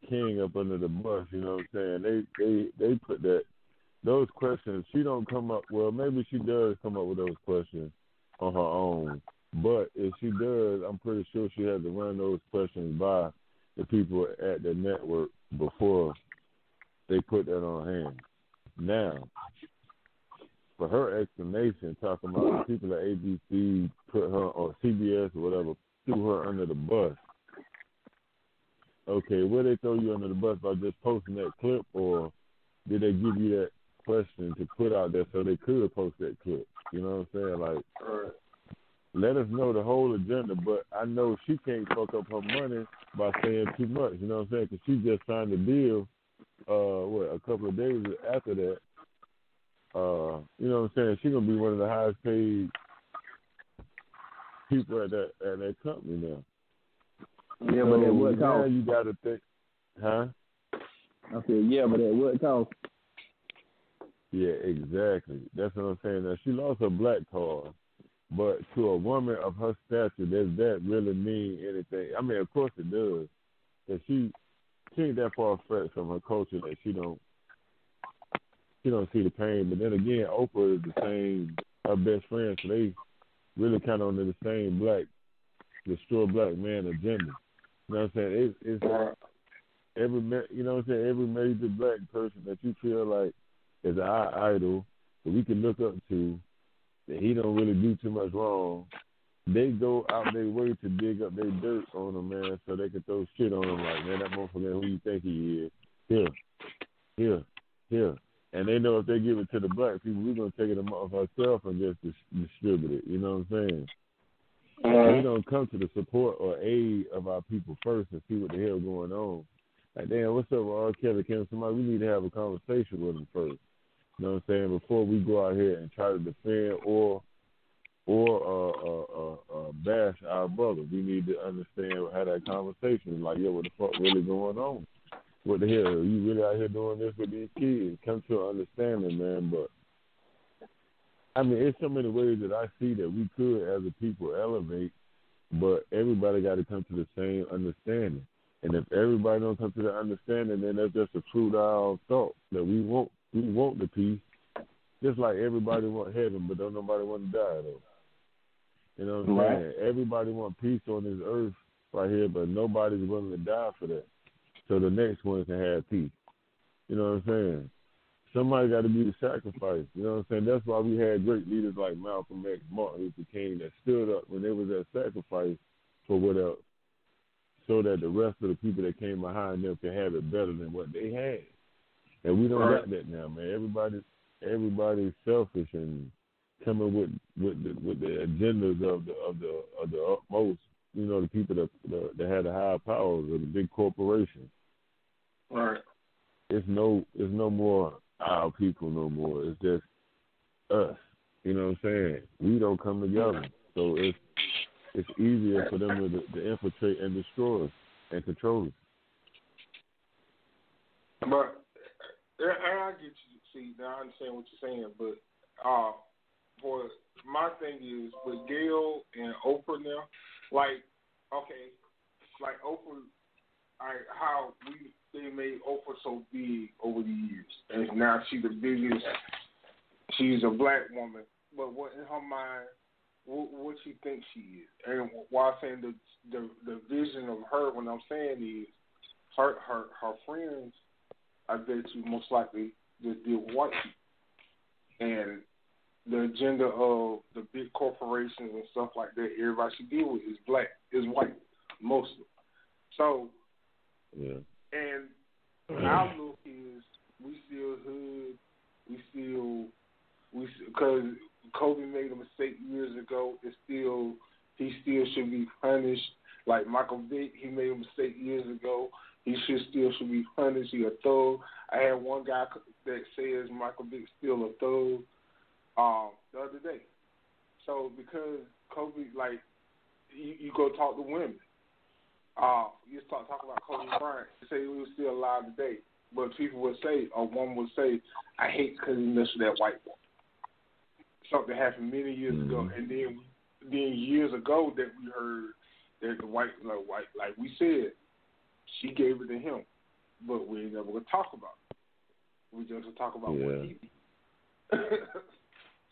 King up under the bus. You know what I'm saying? They put those questions. She don't come up. Well, maybe she does come up with those questions on her own. But if she does, I'm pretty sure she had to run those questions by the people at the network before they put that on hand. Now, for her explanation, talking about the people at ABC put her, or CBS or whatever, threw her under the bus. Okay, where they throw you under the bus by just posting that clip, or did they give you that question to put out there so they could post that clip? You know what I'm saying? Like, let us know the whole agenda, but I know she can't fuck up her money by saying too much. You know what I'm saying? Because she just signed a deal, a couple of days after that. You know what I'm saying? She's gonna be one of the highest paid people at that company now. Yeah, so but at what now cost? you got to think, huh? I said, yeah, but at what cost? Yeah, exactly. That's what I'm saying. Now she lost her black card, but to a woman of her stature, does that really mean anything? I mean, of course it does. That she ain't that far fetched from her culture that she don't see the pain. But then again, Oprah is the same, her best friend, so they really kind of under the same destroy black man agenda. You know what I'm saying? It's every major black person that you feel like is our idol that we can look up to, that he don't really do too much wrong. They go out their way to dig up their dirt on him, man, so they can throw shit on him like, man, that motherfucker, who you think he is? Here. And they know if they give it to the black people, we're going to take it off ourselves and just distribute it. You know what I'm saying? We don't come to the support or aid of our people first and see what the hell going on. Like, damn, what's up with R. Kelly? Can somebody, we need to have a conversation with him first. You know what I'm saying? Before we go out here and try to defend or bash our brother, we need to understand how that conversation is. Like, yo, what the fuck really going on? What the hell? Are you really out here doing this with these kids? Come to an understanding, man. But I mean, it's so many ways that I see that we could, as a people, elevate. But everybody got to come to the same understanding. And if everybody don't come to the understanding, then that's just a true our thought that we want the peace. Just like everybody want heaven, but don't nobody want to die though. You know what I'm saying? Everybody want peace on this earth right here, but nobody's willing to die for that. So the next one can have peace. You know what I'm saying? Somebody got to be the sacrifice. You know what I'm saying? That's why we had great leaders like Malcolm X, Martin Luther King that stood up when they was at sacrifice for what else, so that the rest of the people that came behind them can have it better than what they had. And we don't got that now, man. Everybody's selfish and coming with the agendas of the utmost. You know, the people that had the higher powers or the big corporations. Right. It's no more our people no more. It's just us. You know what I'm saying? We don't come together, so it's easier for them to infiltrate and destroy us and control us. But and I get you. See, now I understand what you're saying, but for my thing is with Gail and Oprah now, like Oprah, how they made Oprah so big over the years, and now she's the biggest. She's a black woman, but what in her mind, what she thinks she is, and why I'm saying the vision of her, what I'm saying is her friends, I bet you most likely just deal with white people, and the agenda of the big corporations and stuff like that. Everybody she deal with is black, is white, mostly. So, yeah. And our look is we still hood, because Kobe made a mistake years ago. He still should be punished. Like Michael Vick, he made a mistake years ago. He should be punished. He a thug. I had one guy that says Michael Vick's still a thug the other day. So because Kobe, like, you go talk to women. You start talking about Kobe Bryant. You say he was still alive today, but people would say, a woman would say, I hate because he messed with that white woman. Something happened many years ago, and then years ago that we heard that the white, like we said, she gave it to him, but we ain't never gonna talk about it. We just gonna talk about what he did.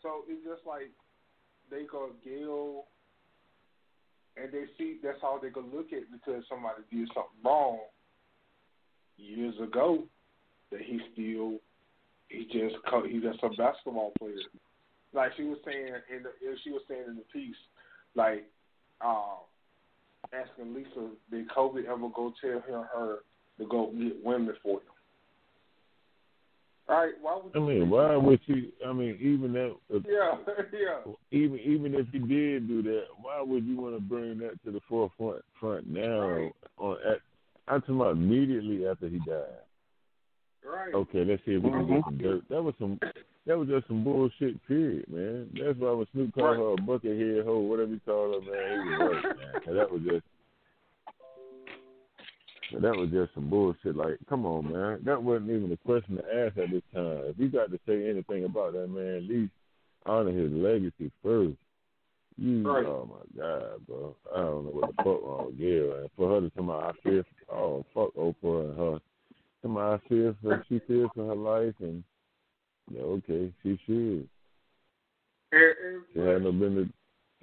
So it's just like they go Gail, and they see that's all they can look at because somebody did something wrong years ago. That he's just a basketball player. Like she was saying in the piece, like asking Lisa, did Kobe ever go tell her to go get women for him? All right, why would she? I mean, even that. Yeah. Even if he did do that, why would you want to bring that to the forefront now? Right. I'm talking about immediately after he died. Right. Okay, let's see if we can get some dirt. That was just some bullshit, period, man. That's why when Snoop called her a buckethead hoe, whatever he called her, man, he was right, man. 'Cause that was just some bullshit. Like, come on, man. That wasn't even a question to ask at this time. If you got to say anything about that man, at least honor his legacy first. Oh my God, bro. I don't know what the fuck wrong with Gail. And for her to tell me I fear, fuck Oprah and her. Tell me I fear for, she fears for her life, and okay, she should.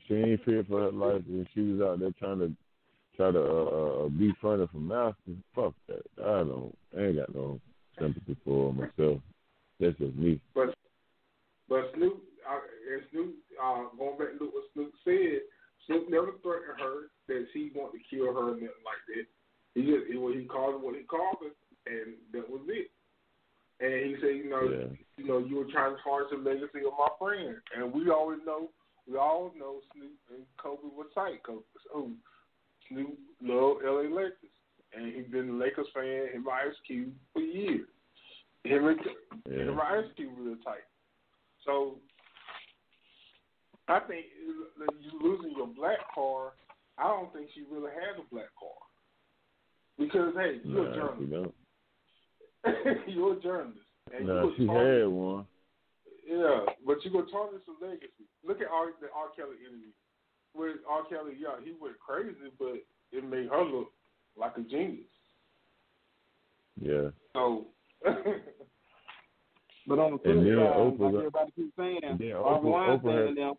She ain't feared for her life, and she was out there trying to be funny for masters. Fuck that. I ain't got no sympathy for myself. That's just me. But Snoop, going back to what Snoop said, Snoop never threatened her that he wanted to kill her and nothing like that. He called it what he called it, and that was it. And he said, you were trying to tarnish the legacy of my friend. And we all know Snoop and Kobe were tight. Snoop loved LA Lakers, and he's been a Lakers fan, him and Ice Cube for years. Him and Ice Cube real tight. So I think you losing your black car, I don't think she really had a black car. Because, hey, you're a journalist. You're a journalist. And she had one. Yeah, but you go tarnish the legacy. Look at the R. Kelly interview. With R. Kelly, he went crazy, but it made her look like a genius. Yeah. So, but on the flip side, like everybody keeps saying, Oprah saying them.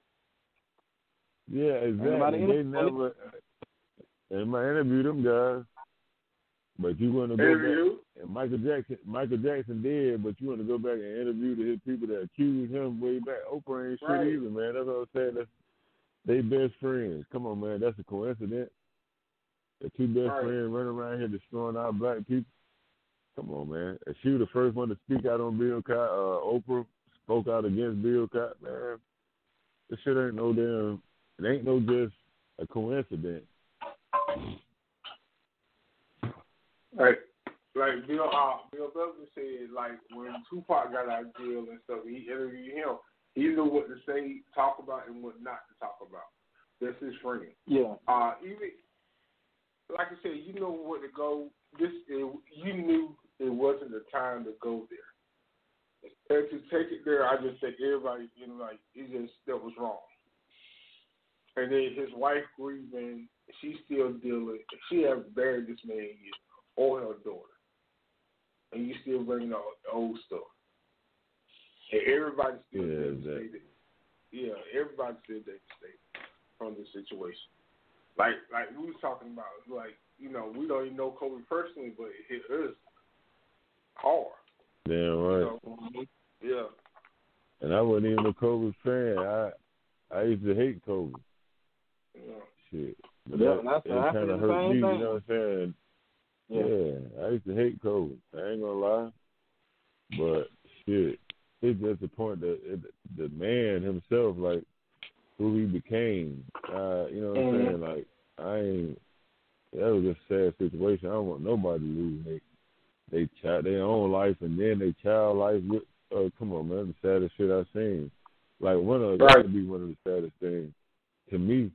Yeah, exactly. They never. Everybody interviewed them guys, but you want to go back. And Michael Jackson did, but you want to go back and interview the people that accused him way back. Oprah ain't shit either, man. That's what I'm saying. They best friends. Come on, man. That's a coincidence. The two best friends running around here destroying our black people. Come on, man. And she was the first one to speak out on Bill Cosby. Oprah spoke out against Bill Cosby. Man, this shit ain't no damn. It ain't no just a coincidence. Right. Like Bill Cosby said, like when Tupac got out of jail and stuff, he interviewed him. He knew what to say, talk about, and what not to talk about. That's his friend. Yeah. Even like I said, you know where to go. You knew it wasn't the time to go there. And to take it there, I just think everybody, that was wrong. And then his wife grieving, she's still dealing. She has buried this man yet, or her daughter, and you still bringing up old stuff. And everybody's still devastated. Yeah, everybody's still devastated from the situation. Like we was talking about, we don't even know Kobe personally, but it hit us hard. Damn right. Yeah. And And I wasn't even a Kobe fan. I used to hate Kobe. Yeah. Shit. But That's it kind of hurt me, you know what I'm saying? Yeah. I used to hate Kobe. I ain't gonna lie. But shit, it's just the point that the man himself, like, who he became, you know what I'm saying? Like, that was a sad situation. I don't want nobody to lose their own life and then their child life. Come on, man, the saddest shit I've seen. Like, that would be one of the saddest things. To me,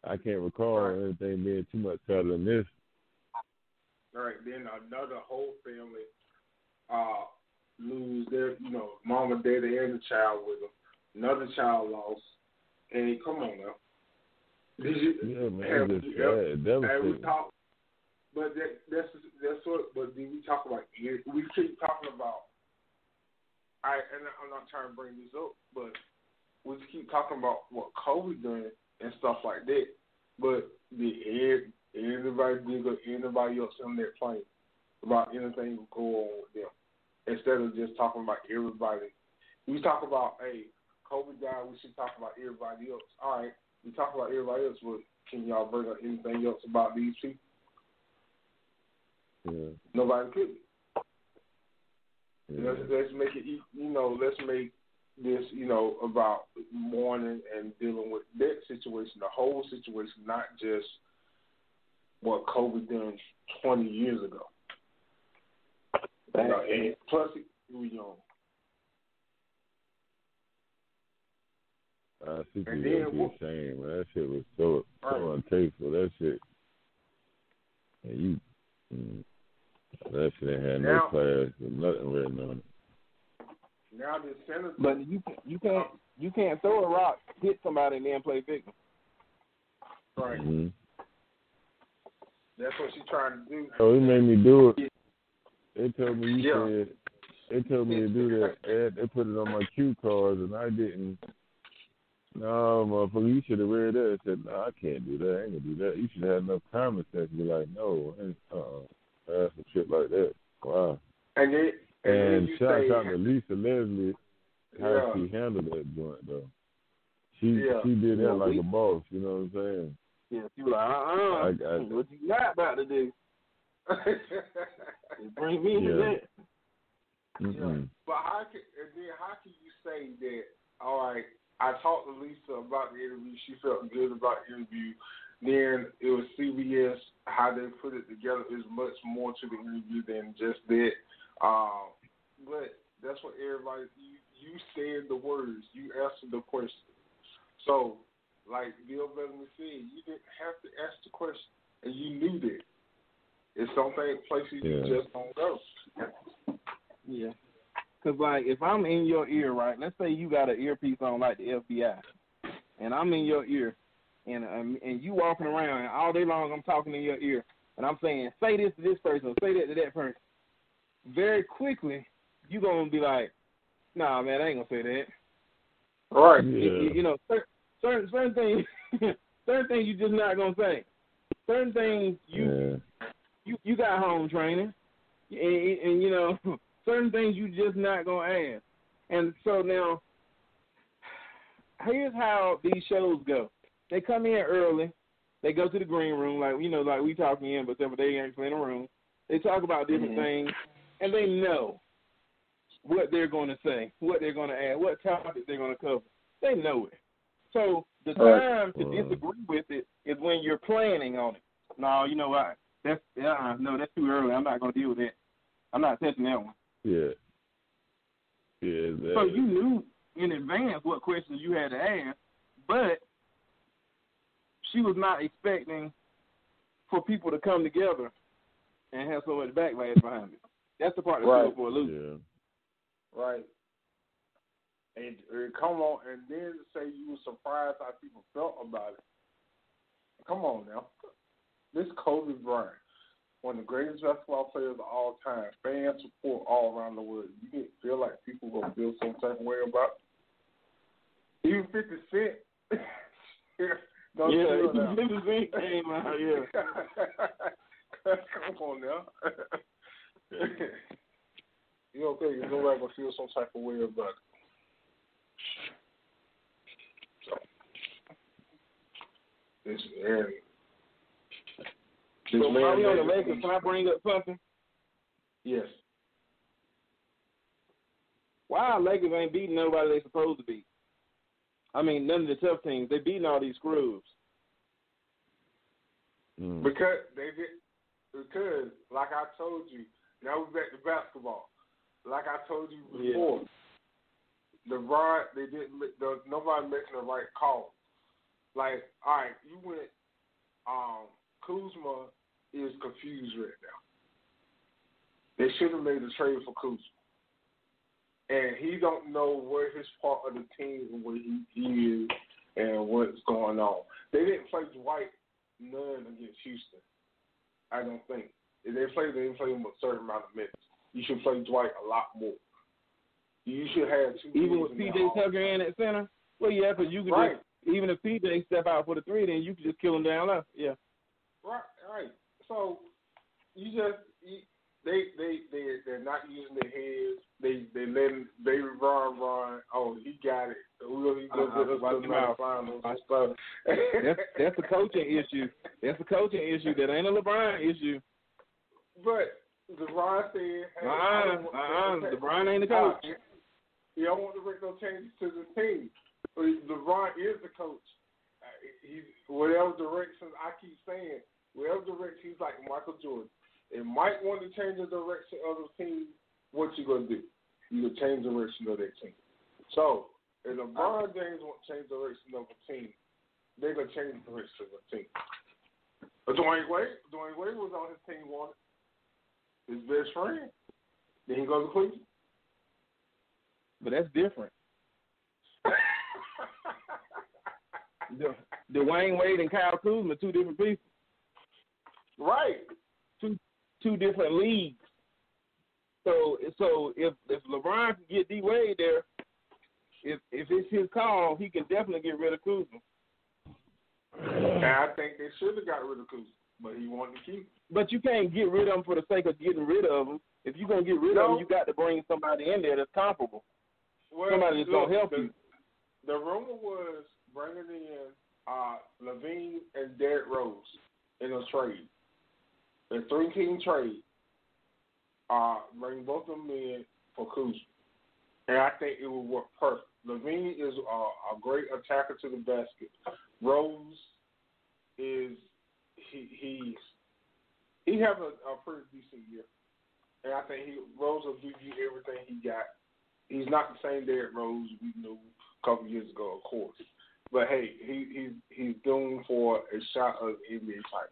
I can't recall anything being too much sadder than this. Right, then another whole family lose their, mom and daddy and the child with them. Another child lost. And come on now. Did you? Yeah, man, it's just sad. Devastating. But that's what. But did we talk about? We keep talking about. And I'm not trying to bring this up, but we keep talking about what Kobe doing and stuff like that. But did anybody else on that plane about anything go on with them? Instead of just talking about everybody. We talk about, hey, Kobe died, we should talk about everybody else. All right, we talk about everybody else, but can y'all bring up anything else about these people? Yeah. Nobody could. Yeah. Let's make it, let's make this, about mourning and dealing with that situation, the whole situation, not just what Kobe done 20 years ago. And plus, he was young. I see that be shame, man. That shit was so untasteful. That shit, and that shit ain't had no class with nothing written on it. Now the Senators, but you can't throw a rock, hit somebody, and then play victim. Right. Mm-hmm. That's what she's trying to do. Oh, he made me do it. They told me they told me to do that. They put it on my cue cards, and I didn't. No, motherfucker, you should have read that. I said, no, I can't do that. I ain't gonna do that. You should have nough common sense to be like, no, that's some shit like that. Wow. And shout out to Lisa Leslie, how she handled that joint though. She did that like a boss. You know what I'm saying? Yeah, she was like, what you not about to do? Bring me to that. Mm-hmm. But how can you say that? All right, I talked to Lisa about the interview. She felt good about the interview. Then it was CBS. How they put it together is much more to the interview than just that. But that's what everybody. You said the words. You answered the question. So, like Bill Bellamy said, you didn't have to ask the question, and you knew that. It's something places you just don't go. Yeah. Because, like, if I'm in your ear, right, let's say you got an earpiece on like the FBI, and I'm in your ear, and you walking around, and all day long I'm talking in your ear, and I'm saying, say this to this person, say that to that person. Very quickly, you're going to be like, nah, man, I ain't going to say that. Right. Yeah. Certain things you just not going to say. Certain things you got home training, and certain things you just not going to ask. And so now, here's how these shows go. They come in early. They go to the green room, like we talking in, but they actually in a room. They talk about different things, and they know what they're going to say, what they're going to add, what topic they're going to cover. They know it. So the time to disagree with it is when you're planning on it. No, you know what? That's too early. I'm not going to deal with that. I'm not touching that one. Yeah. Yeah. So you knew in advance what questions you had to ask, but she was not expecting for people to come together and have so much backlash behind it. That's the part that's good for a loser. Yeah. Right. And come on, and then say you were surprised how people felt about it. Come on now. This Kobe Bryant, one of the greatest basketball players of all time, fan support all around the world. You didn't feel like people were going to feel some type of way about it? Even 50 Cent. Don't feel now. 50 Cent came out, yeah. Come on now. You don't think nobody going to feel some type of way about it? This area. So while we on the Lakers, can I bring up something? Yes. Why Lakers ain't beating nobody they supposed to beat? I mean, none of the tough teams. They beating all these screws. Because they did. Because, like I told you, now we're back to basketball. Like I told you before, LeBron, nobody making the right call. Like, all right, you went. Kuzma is confused right now. They should have made a trade for Kuzma. And he don't know where his part of the team and where he is and what's going on. They didn't play Dwight none against Houston, I don't think. If they didn't play him a certain amount of minutes. You should play Dwight a lot more. You should have two. Even with PJ Tucker in at center? Well, yeah, because you can just, even if PJ step out for the three, then you can just kill him down low. Yeah. Right. So they're not using their heads. They run. Oh, he got it. That's a coaching issue. That's a coaching issue. That ain't a LeBron issue. But LeBron said, "Hey, LeBron ain't the coach. He don't want to make no changes to the team. But LeBron is the coach. Whatever direction I keep saying, whatever direction he's like Michael Jordan. It might want to change the direction of the team. What you gonna do? You gonna change the direction of that team. So if LeBron James won't change the direction of a team, they're gonna change the direction of a team. Dwayne Wade was on his team once. His best friend. Then he goes to Cleveland. But that's different. Dwayne Wade and Kyle Kuzma, two different people. Right. Two different leagues. So if LeBron can get D Wade there, if it's his call, he can definitely get rid of Kuzma. And I think they should have got rid of Kuzma, but he wanted to keep him. But you can't get rid of him for the sake of getting rid of him. If you're gonna get rid of him, you got to bring somebody in there that's comparable. Well, somebody that's gonna help you. The rumor was bringing in Levine and Derrick Rose in a trade. A 3-team trade, bring both of them in for Kuzma. And I think it will work perfect. Levine is a great attacker to the basket. Rose is he has a pretty decent year. And I think Rose will give you everything he got. He's not the same Derrick Rose we knew a couple years ago, of course. But hey, he's doomed for a shot of the NBA title.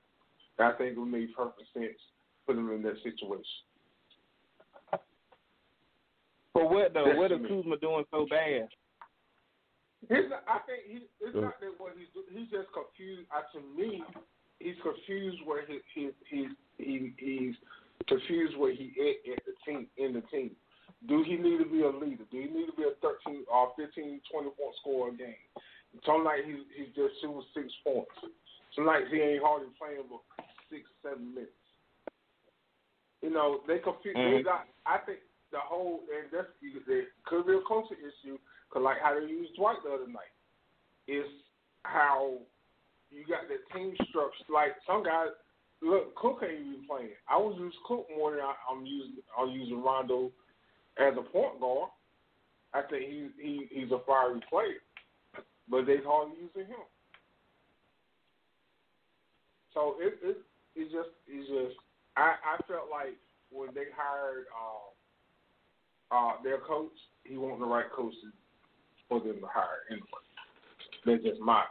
I think it would make perfect sense put him in that situation. But what though? What is Kuzma doing so bad? I think it's not that what he's doing. He's just confused. To me, he's confused where he's confused where he at the team in the team. Do he need to be a leader? Do he need to be a 13 or 15, 20-point scorer a game? Some nights he's just shooting 6 points. Some nights he ain't hardly playing but 6-7 minutes. You know, they confuse. I think the whole, and that's it could be a culture issue, because like how they used Dwight the other night, is how you got that team structure. Like some guys, look, Cook ain't even playing. I was using Cook more than I'm using Rondo as a point guard. I think he's a fiery player, but they hardly using him. So it's just I felt like when they hired their coach, he wasn't the right coach for them to hire anyway. That's just my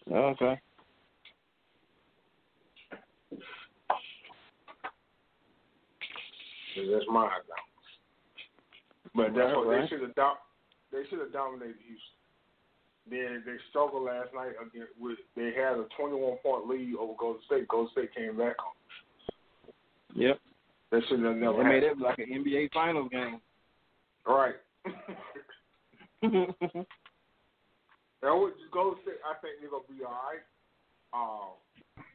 opinion. Okay. That's my opinion. But that's what they should have dominated Houston. Then they struggled last night against they had a 21-point lead over Golden State. Golden State came back on. Yep. That should have never happened. They made it like an NBA Finals game. Right. Now with Golden State, I think they're gonna be all right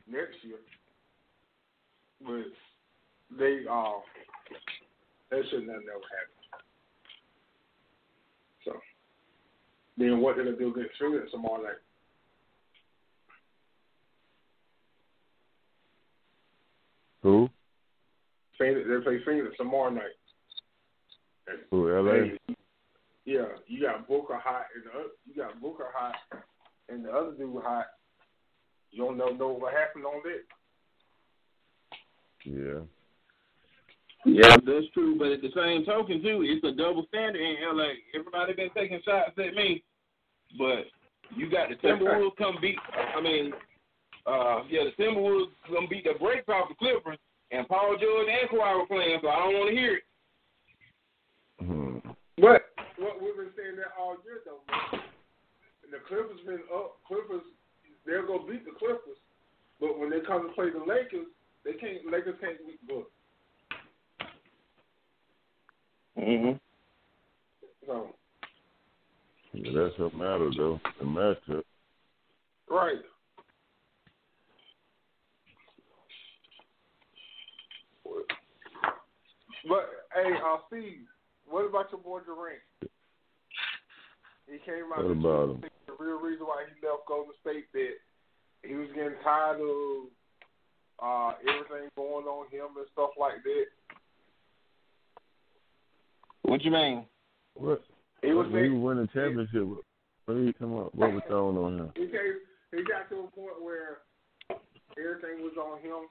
next year. But they should have never happened. So then what they're gonna do against Phoenix tomorrow night? Phoenix. They play Phoenix tomorrow night. Who, LA? Yeah, you got Booker hot, and the other dude hot. You don't know what happened on that. Yeah. Yeah, that's true. But at the same token, too, it's a double standard in LA. Everybody been taking shots at me, but you got the Timberwolves come beat. The Timberwolves come beat the brakes off the Clippers, and Paul George and Kawhi were playing, so I don't want to hear it. But what we've been saying that all year, though, man. The Clippers been up. They'll go beat the Clippers, but when they come to play the Lakers, Lakers can't beat the Bucks. So. Yeah, that's what matters, though. The matchup. Right. But hey, Cees, what about your boy Durant? He came out What about him? The real reason why he left Golden State, that he was getting tired of everything going on him and stuff like that. What you mean? What? He was winning championship. What are you talking about? What was thrown on him? He got to a point where everything was on him.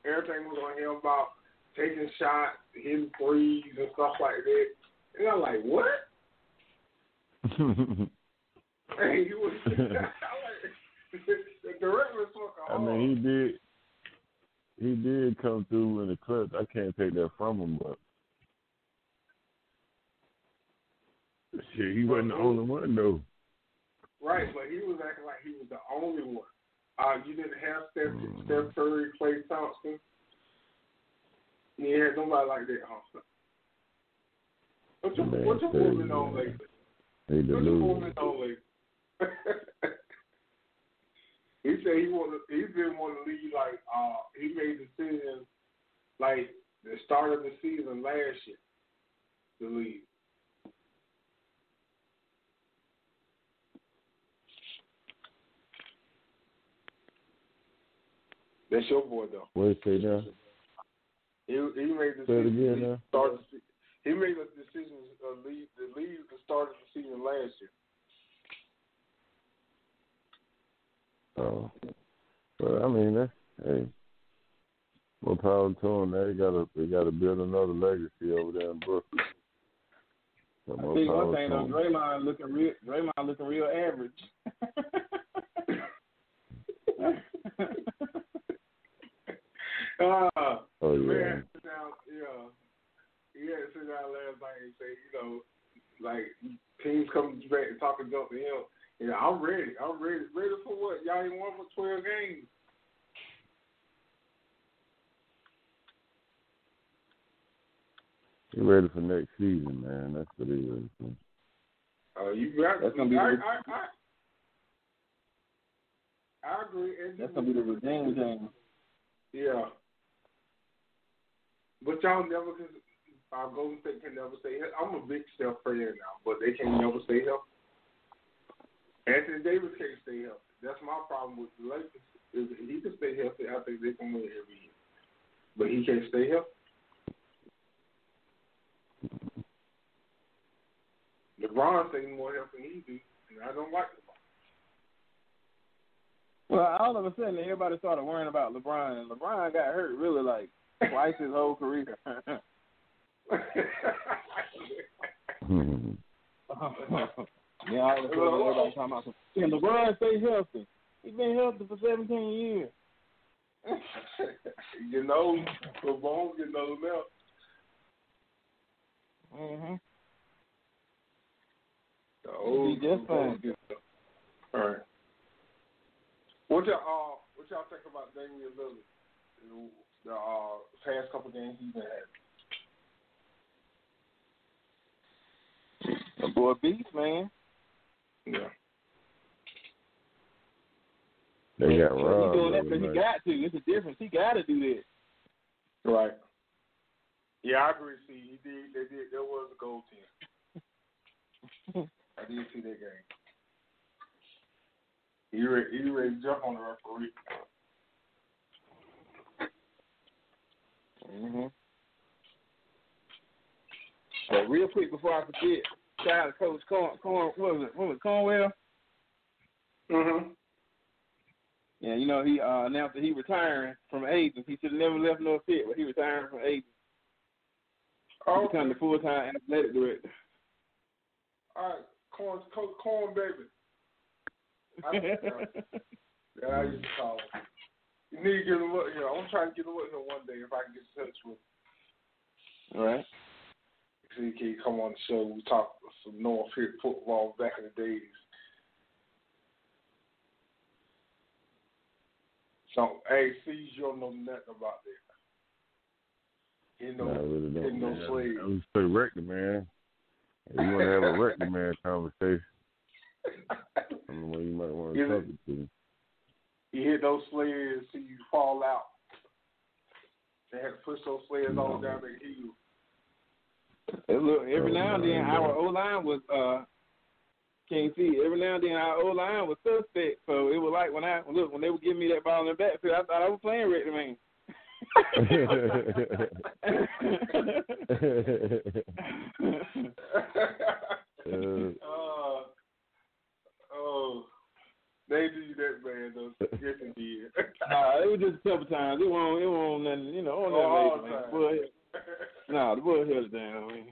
Everything was on him about taking shots, hitting threes, and stuff like that. And I'm like, what? Hey, he was. The Durant was fucking hard. I mean, he did come through in the clutch. I can't take that from him, but shit, he wasn't the only one though. Right, but he was acting like he was the only one. You didn't have Steph Curry, Klay Thompson. You had nobody like that, huh? What you moving on lately? He delusional. He said he didn't want to leave. Like he made decisions like the start of the season last year to leave. That's your boy, though. What say now? He made the Say it decision again now. He made a decision to leave the start of the season last year. Oh, well, I mean, hey, more power to them. They gotta build another legacy over there in Brooklyn. So I think one thing though, Draymond looking real average. Oh yeah. Man, he had to sit down last night and say, like teams coming back and talking junk to him. I'm ready. Ready for what? Y'all ain't won for 12 games. He ready for next season, man. That's what he ready for. You got. That's gonna be. I agree. That's gonna be the revenge game. Yeah. But y'all never, because Golden State can never stay healthy. I'm a big Steph fan now, but they can never stay healthy. Anthony Davis can't stay healthy. That's my problem with the Lakers. If he can stay healthy, I think they can win every year. But he can't stay healthy. LeBron stays more healthy than he do, and I don't like LeBron. Well, all of a sudden, everybody started worrying about LeBron, and LeBron got hurt really like twice his whole career. Yeah, all of a sudden, everybody talking about, can LeBron stay healthy? He's been healthy for 17 years. LeBron's getting old now. He just fine. All right. What y'all think about Damian Lillard? The past couple games he's been having. The boy beast, man. Yeah. They got robbed. He's doing that because he got to. It's a difference. He got to do that. Right. Yeah, I agree. See, he did. They did. There was a goal team. I did see that game. He ready to jump on the referee. real quick before I forget, shout out to Coach what was it, Cornwell? Mhm. Yeah, you know, he announced that he retiring from agents. He should have never left no fit, but he retiring from agents. Oh, He become the full-time athletic director. All right, corn baby. That I used to call him. You need to get him up here. I'm trying to get him up here one day if I can get in touch with him. All right. So he can come on the show. We talk some North here football back in the days. So, hey, Cees, you don't know nothing about that. You know, I really don't, no man. slave. I was say record, man. If you want to have a record, man, conversation, I'm the one you might want to talk to. You hit those sleds till you fall out. They had to push those sleds all down their heels. Hey, look, every now and then our O-line was can't see. Every now and then our O-line was suspect. So it was like when they would give me that ball in the backfield, I thought I was playing Rick man. They do that, man. Though. Yes, indeed. It was just a couple times. It won't nothing, you know, on that later, man. The boy held it down, man.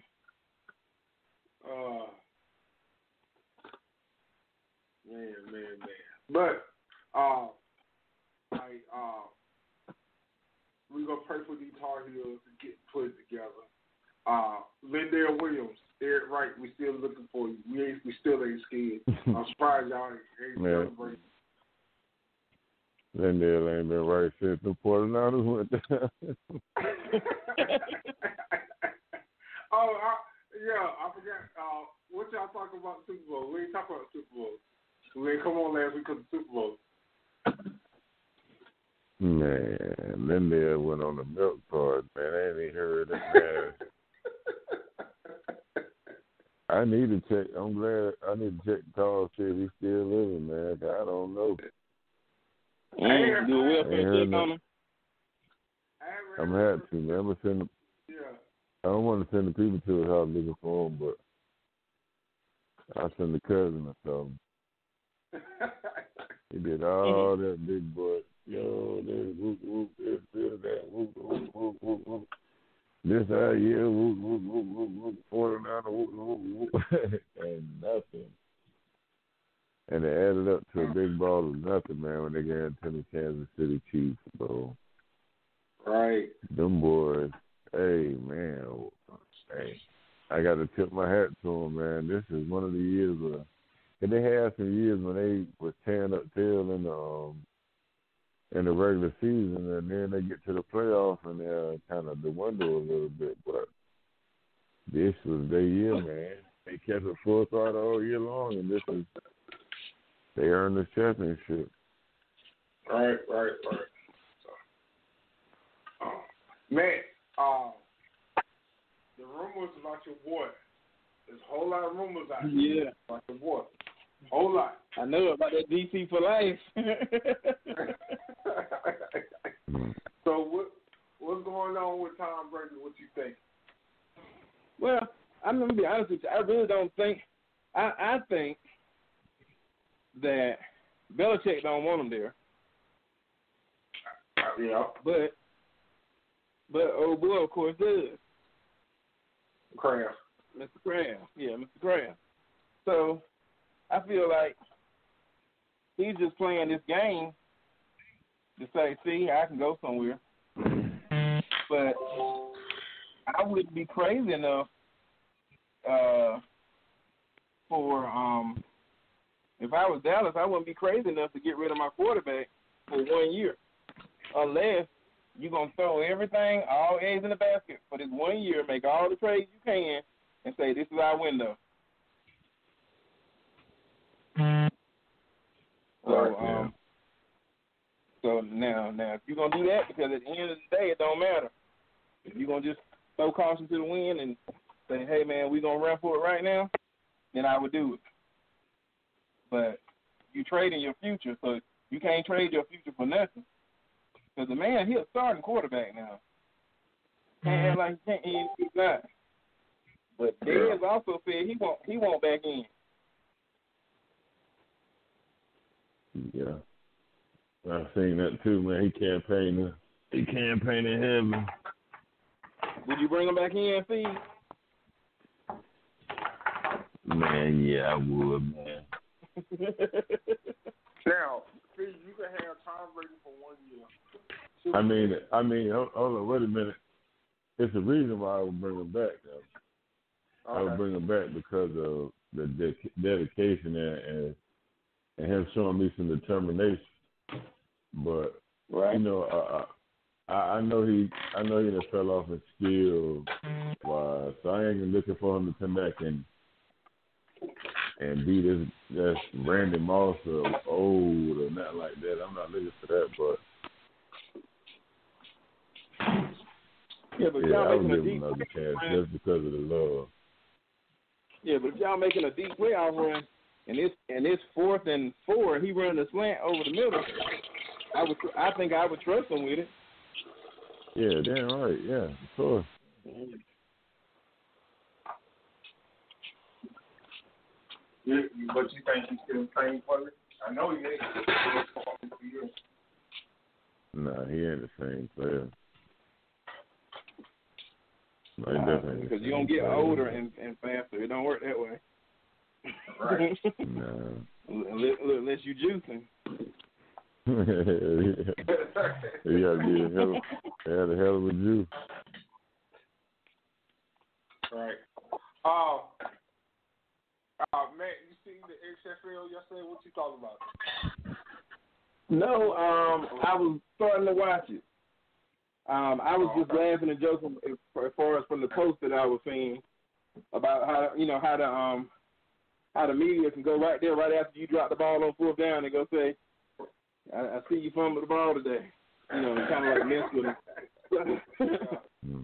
Man. But we're gonna pray for these Tar Heels to get put together. Lindale Williams, Eric Wright, we still looking for you. We still ain't scared. I'm surprised y'all ain't celebrating. Lindale ain't been right since the 49ers went down. I forgot. What y'all talking about the Super Bowl? We ain't talking about the Super Bowl. We ain't come on last week because of the Super Bowl. Man, Lindale went on the milk card, man. I ain't even heard that, man. I need to check. I'm glad I need to check the call, see if he's still living, man. I don't know. Do a welfare check on him. I'm happy to, man. I'm gonna send. I don't want to send the people to his house looking for him, but I'll send the cousin or something. He did all that, big boy. Yo, this whoop whoop, this that whoop whoop whoop whoop whoop. This year whoop whoop whoop whoop whoop. 49 whoop whoop whoop, and nothing. And it added up to a big ball of nothing, man. When they got into the Kansas City Chiefs, bro. Right. Them boys. Hey, man. Hey, I got to tip my hat to them, man. This is one of the years where they had some years when they was tearing up tail in the regular season, and then they get to the playoffs and they're kind of dwindle a little bit. But this was their year, man. They kept it full throttle all year long, and they earned the championship. Right. Man, the rumors about your boy. There's a whole lot of rumors out there about your boy. Whole lot. I know about that DC for life. So what's going on with Tom Brady? What you think? Well, I'm gonna be honest with you. I really don't think. I think that Belichick don't want him there. Yeah. But old boy, of course, does. Kraft. Mr. Kraft. Yeah, Mr. Kraft. So I feel like he's just playing this game to say, see, I can go somewhere. But I wouldn't be crazy enough if I was Dallas, I wouldn't be crazy enough to get rid of my quarterback for 1 year. Unless you're going to throw everything, all eggs in the basket for this 1 year, make all the trades you can, and say, this is our window. So now, if you're going to do that, because at the end of the day, it don't matter. If you're going to just throw caution to the wind and say, hey, man, we're going to run for it right now, then I would do it. But you trading your future, so you can't trade your future for nothing. Because the man, he's a starting quarterback now. Can't act like he's not. But Dez also said he won't back in. Yeah. I've seen that too, man. He campaigning heavy. Would you bring him back in, Cees? Man, yeah, I would, man. Now, see, you can have Tom Brady for 1 year. I mean, hold on, wait a minute. It's the reason why I would bring him back, though. Okay. I would bring him back because of the dedication and him showing me some determination. But you know, I know he done fell off in skill wise, so I ain't looking for him to come back and be this Randy Moss or old or not like that. I'm not looking for that, but y'all I would making a give him deep another chance just because of the love. Yeah, but if y'all making a deep playoff run and it's 4th and 4 and he running a slant over the middle, I think I would trust him with it. Yeah, damn right. Yeah, of course. But you think he's still playing for it? I know he ain't. Nah, he ain't the same player. No, he definitely because you're going to get older and faster. It don't work that way. Right. No. Unless you juicing. He got to be a hell of a juice. Right. Matt, you seen the XFL yesterday? What you thought about it? No, I was starting to watch it. I was just laughing and joking as far as from the post that I was seeing about how the media can go right there right after you drop the ball on 4th down and go say, I see you fumbled the ball today. You know, kind of like mess with them.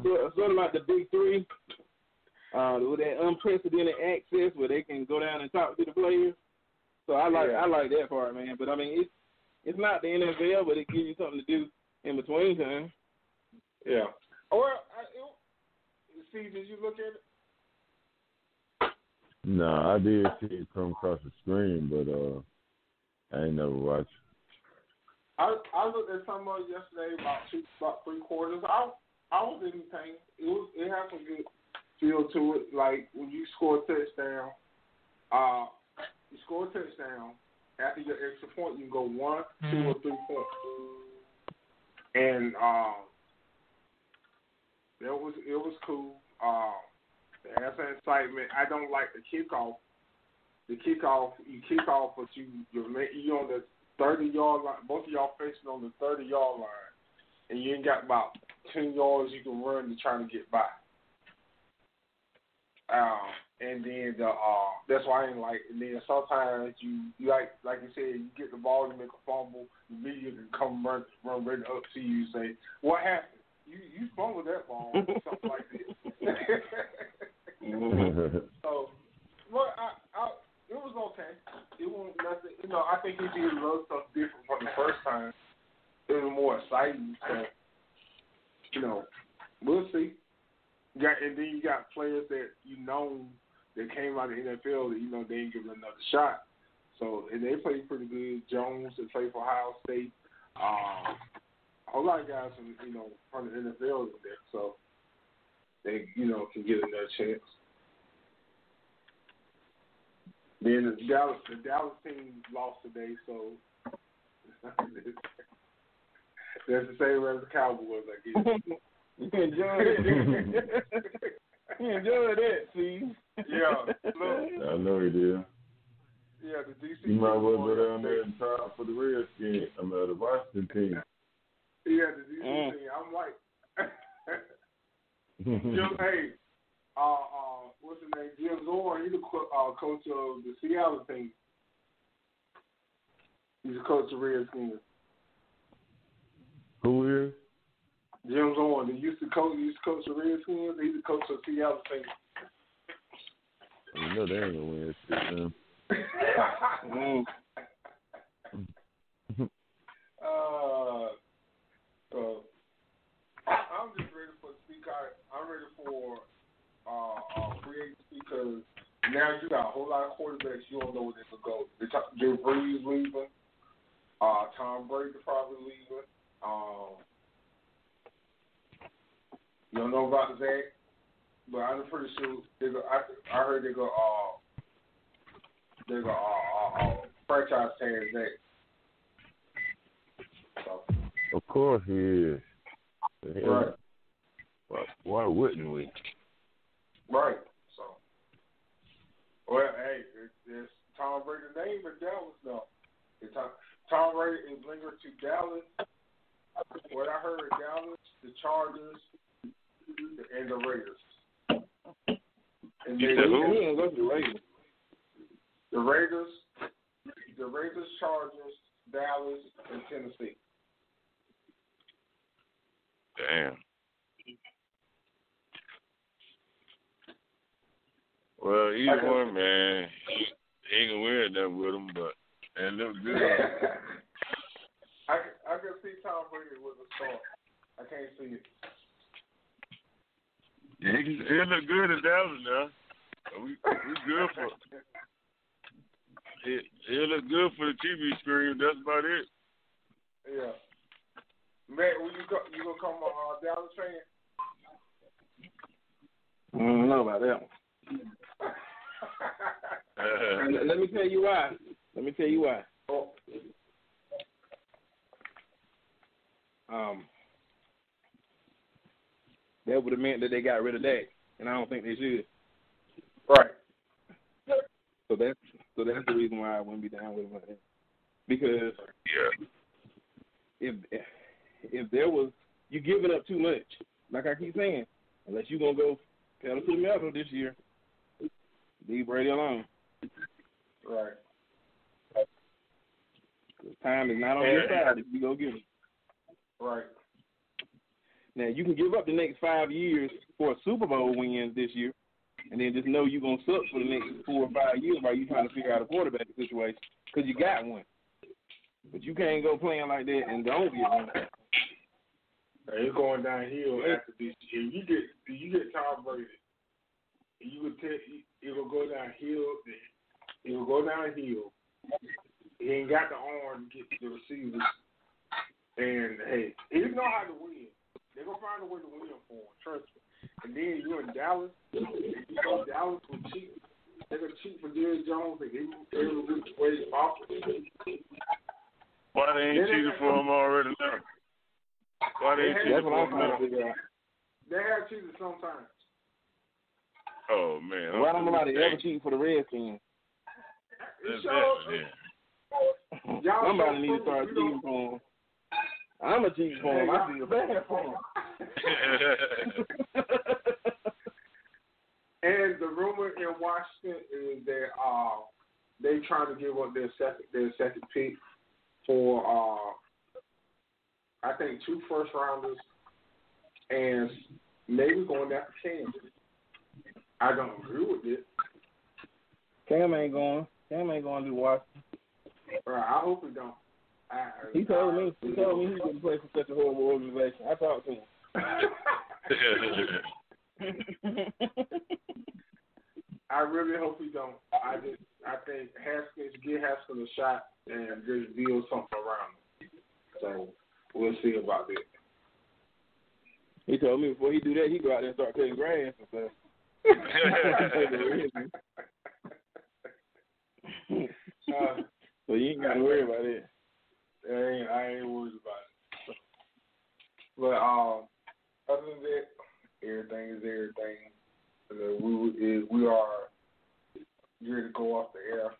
Sort of like the big three, with that unprecedented access where they can go down and talk to the players. So I like that part, man. But I mean, it's not the NFL, but it gives you something to do in between time. Yeah. Well, see, did you look at it? No, I did see it come across the screen, but I ain't never watched it. I looked at some of it yesterday, about 3 quarters. I was entertained. It had some good feel to it. Like when you score a touchdown, after your extra point, you can go 1, 2, or 3 points. And it was cool. It had some excitement. I don't like the kickoff. The kickoff, you kick off, but you're on the 30-yard line. Both of y'all facing on the 30-yard line, and you ain't got about 10 yards you can run to try to get by. And then that's why I ain't like. And then sometimes you like you said, you get the ball, you make a fumble, the media can come run right up to you and say, "What happened? You fumbled that ball," or something like that. So, well, it was okay. It wasn't nothing. You know, I think he did a little stuff different from the first time. It was more exciting. So, you know, we'll see. And then you got players that that came out of the NFL that they ain't given another shot. So, and they played pretty good. Jones, that played for Ohio State. A whole lot of guys from the NFL in there. So they, can get another chance. Then the Dallas team lost today, so that's the same as the Cowboys, I guess. You enjoyed it. You enjoyed it, see? Yeah. Look. I know he did. Yeah, the DC. You might well go down there and try out for the Redskins. The Washington team. Yeah, the DC team. I'm like, hey, what's his name? Jim Zorn. He's the coach of the Seattle team. He's the coach of the Redskins. Who is? Jim Zorn. He used to coach the Redskins. He's the coach of the Seattle team. You know they ain't gonna win shit, man. I'm just ready for the speaker. I'm ready for free because now you got a whole lot of quarterbacks you don't know where they could go. Drew Brees leaving. Tom Brady probably leaving. You don't know about Zach, but I'm pretty sure I heard they go franchise tag Zach. So. Of course he is. Right. Why wouldn't we? Right. So. Well, hey, it's Tom Brady's name in Dallas now. Tom Brady is linked to Dallas. What I heard, Dallas, the Chargers, and the Raiders. And You said who? He ain't go to the Raiders. The Raiders, Chargers, Dallas, and Tennessee. Damn. Well, either one, man. He ain't gonna wear nothing with him, but and look good. I can see Tom Brady with a star. I can't see it. Yeah, he look good in Dallas now. We good for it. He look good for the TV screen. That's about it. Yeah. Matt, will you gonna come on Dallas fan? I don't know about that one. Let me tell you why. Oh. That would have meant that they got rid of Dak, and I don't think they should. Right. So that's the reason why I wouldn't be down with him like that. Because if there was, you giving up too much, like I keep saying, unless you're gonna go pedal to the metal this year, leave Brady alone. Right. Time is not on your side if you go get him. Right. Now, you can give up the next 5 years for a Super Bowl win this year, and then just know you're going to suck for the next 4 or 5 years while you're trying to figure out a quarterback situation because you got one. But you can't go playing like that and don't get one. It's going downhill after this year. You get Tom Brady, you would tell it'll go downhill. It'll go downhill. He ain't got the arm to get to the receivers. And, hey, he know how to win. They're going to find a way to win for him, trust me. And then you're in Dallas. You know Dallas will cheat. They're going to cheat for Jerry Jones and every which way possible. Why they ain't cheated for him already now? Why they ain't cheated for him now? They have cheated sometimes. Oh, man. Why don't nobody ever cheat for the Redskins? Somebody need to start cheating for him. I'm a cheat for him. I feel bad for him. And the rumor in Washington is that they trying to give up their second pick for I think 2 first rounders and maybe going after Cam. I don't agree with it. Cam ain't going to Washington. I hope he don't. He told me he wouldn't play for such a horrible organization. I talked to him. I really hope he don't. I think give Haskins a shot and just build something around him. So we'll see about that. He told me before he do that, he go out there and start cutting grass and stuff. So you ain't got to worry about it. I ain't worried about it. But other than that, everything is everything. We are ready to go off the air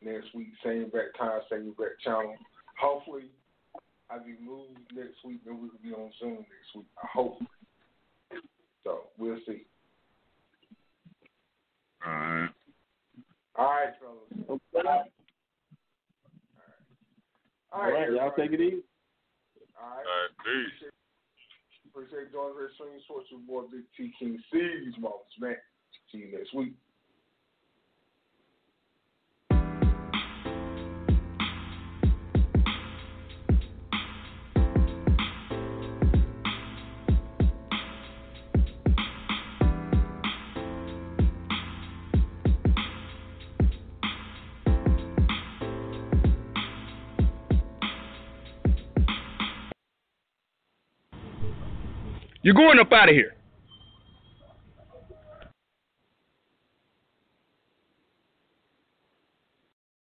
next week. Same back time, same back channel. Hopefully, I'll be moved next week and we can be on Zoom next week. I hope. So we'll see. All right, fellas. Okay. All right, y'all take it easy. All right. Peace. Appreciate joining us. Extremesportsw, your boy BigT King Cees, man. See you next week. You're going up out of here.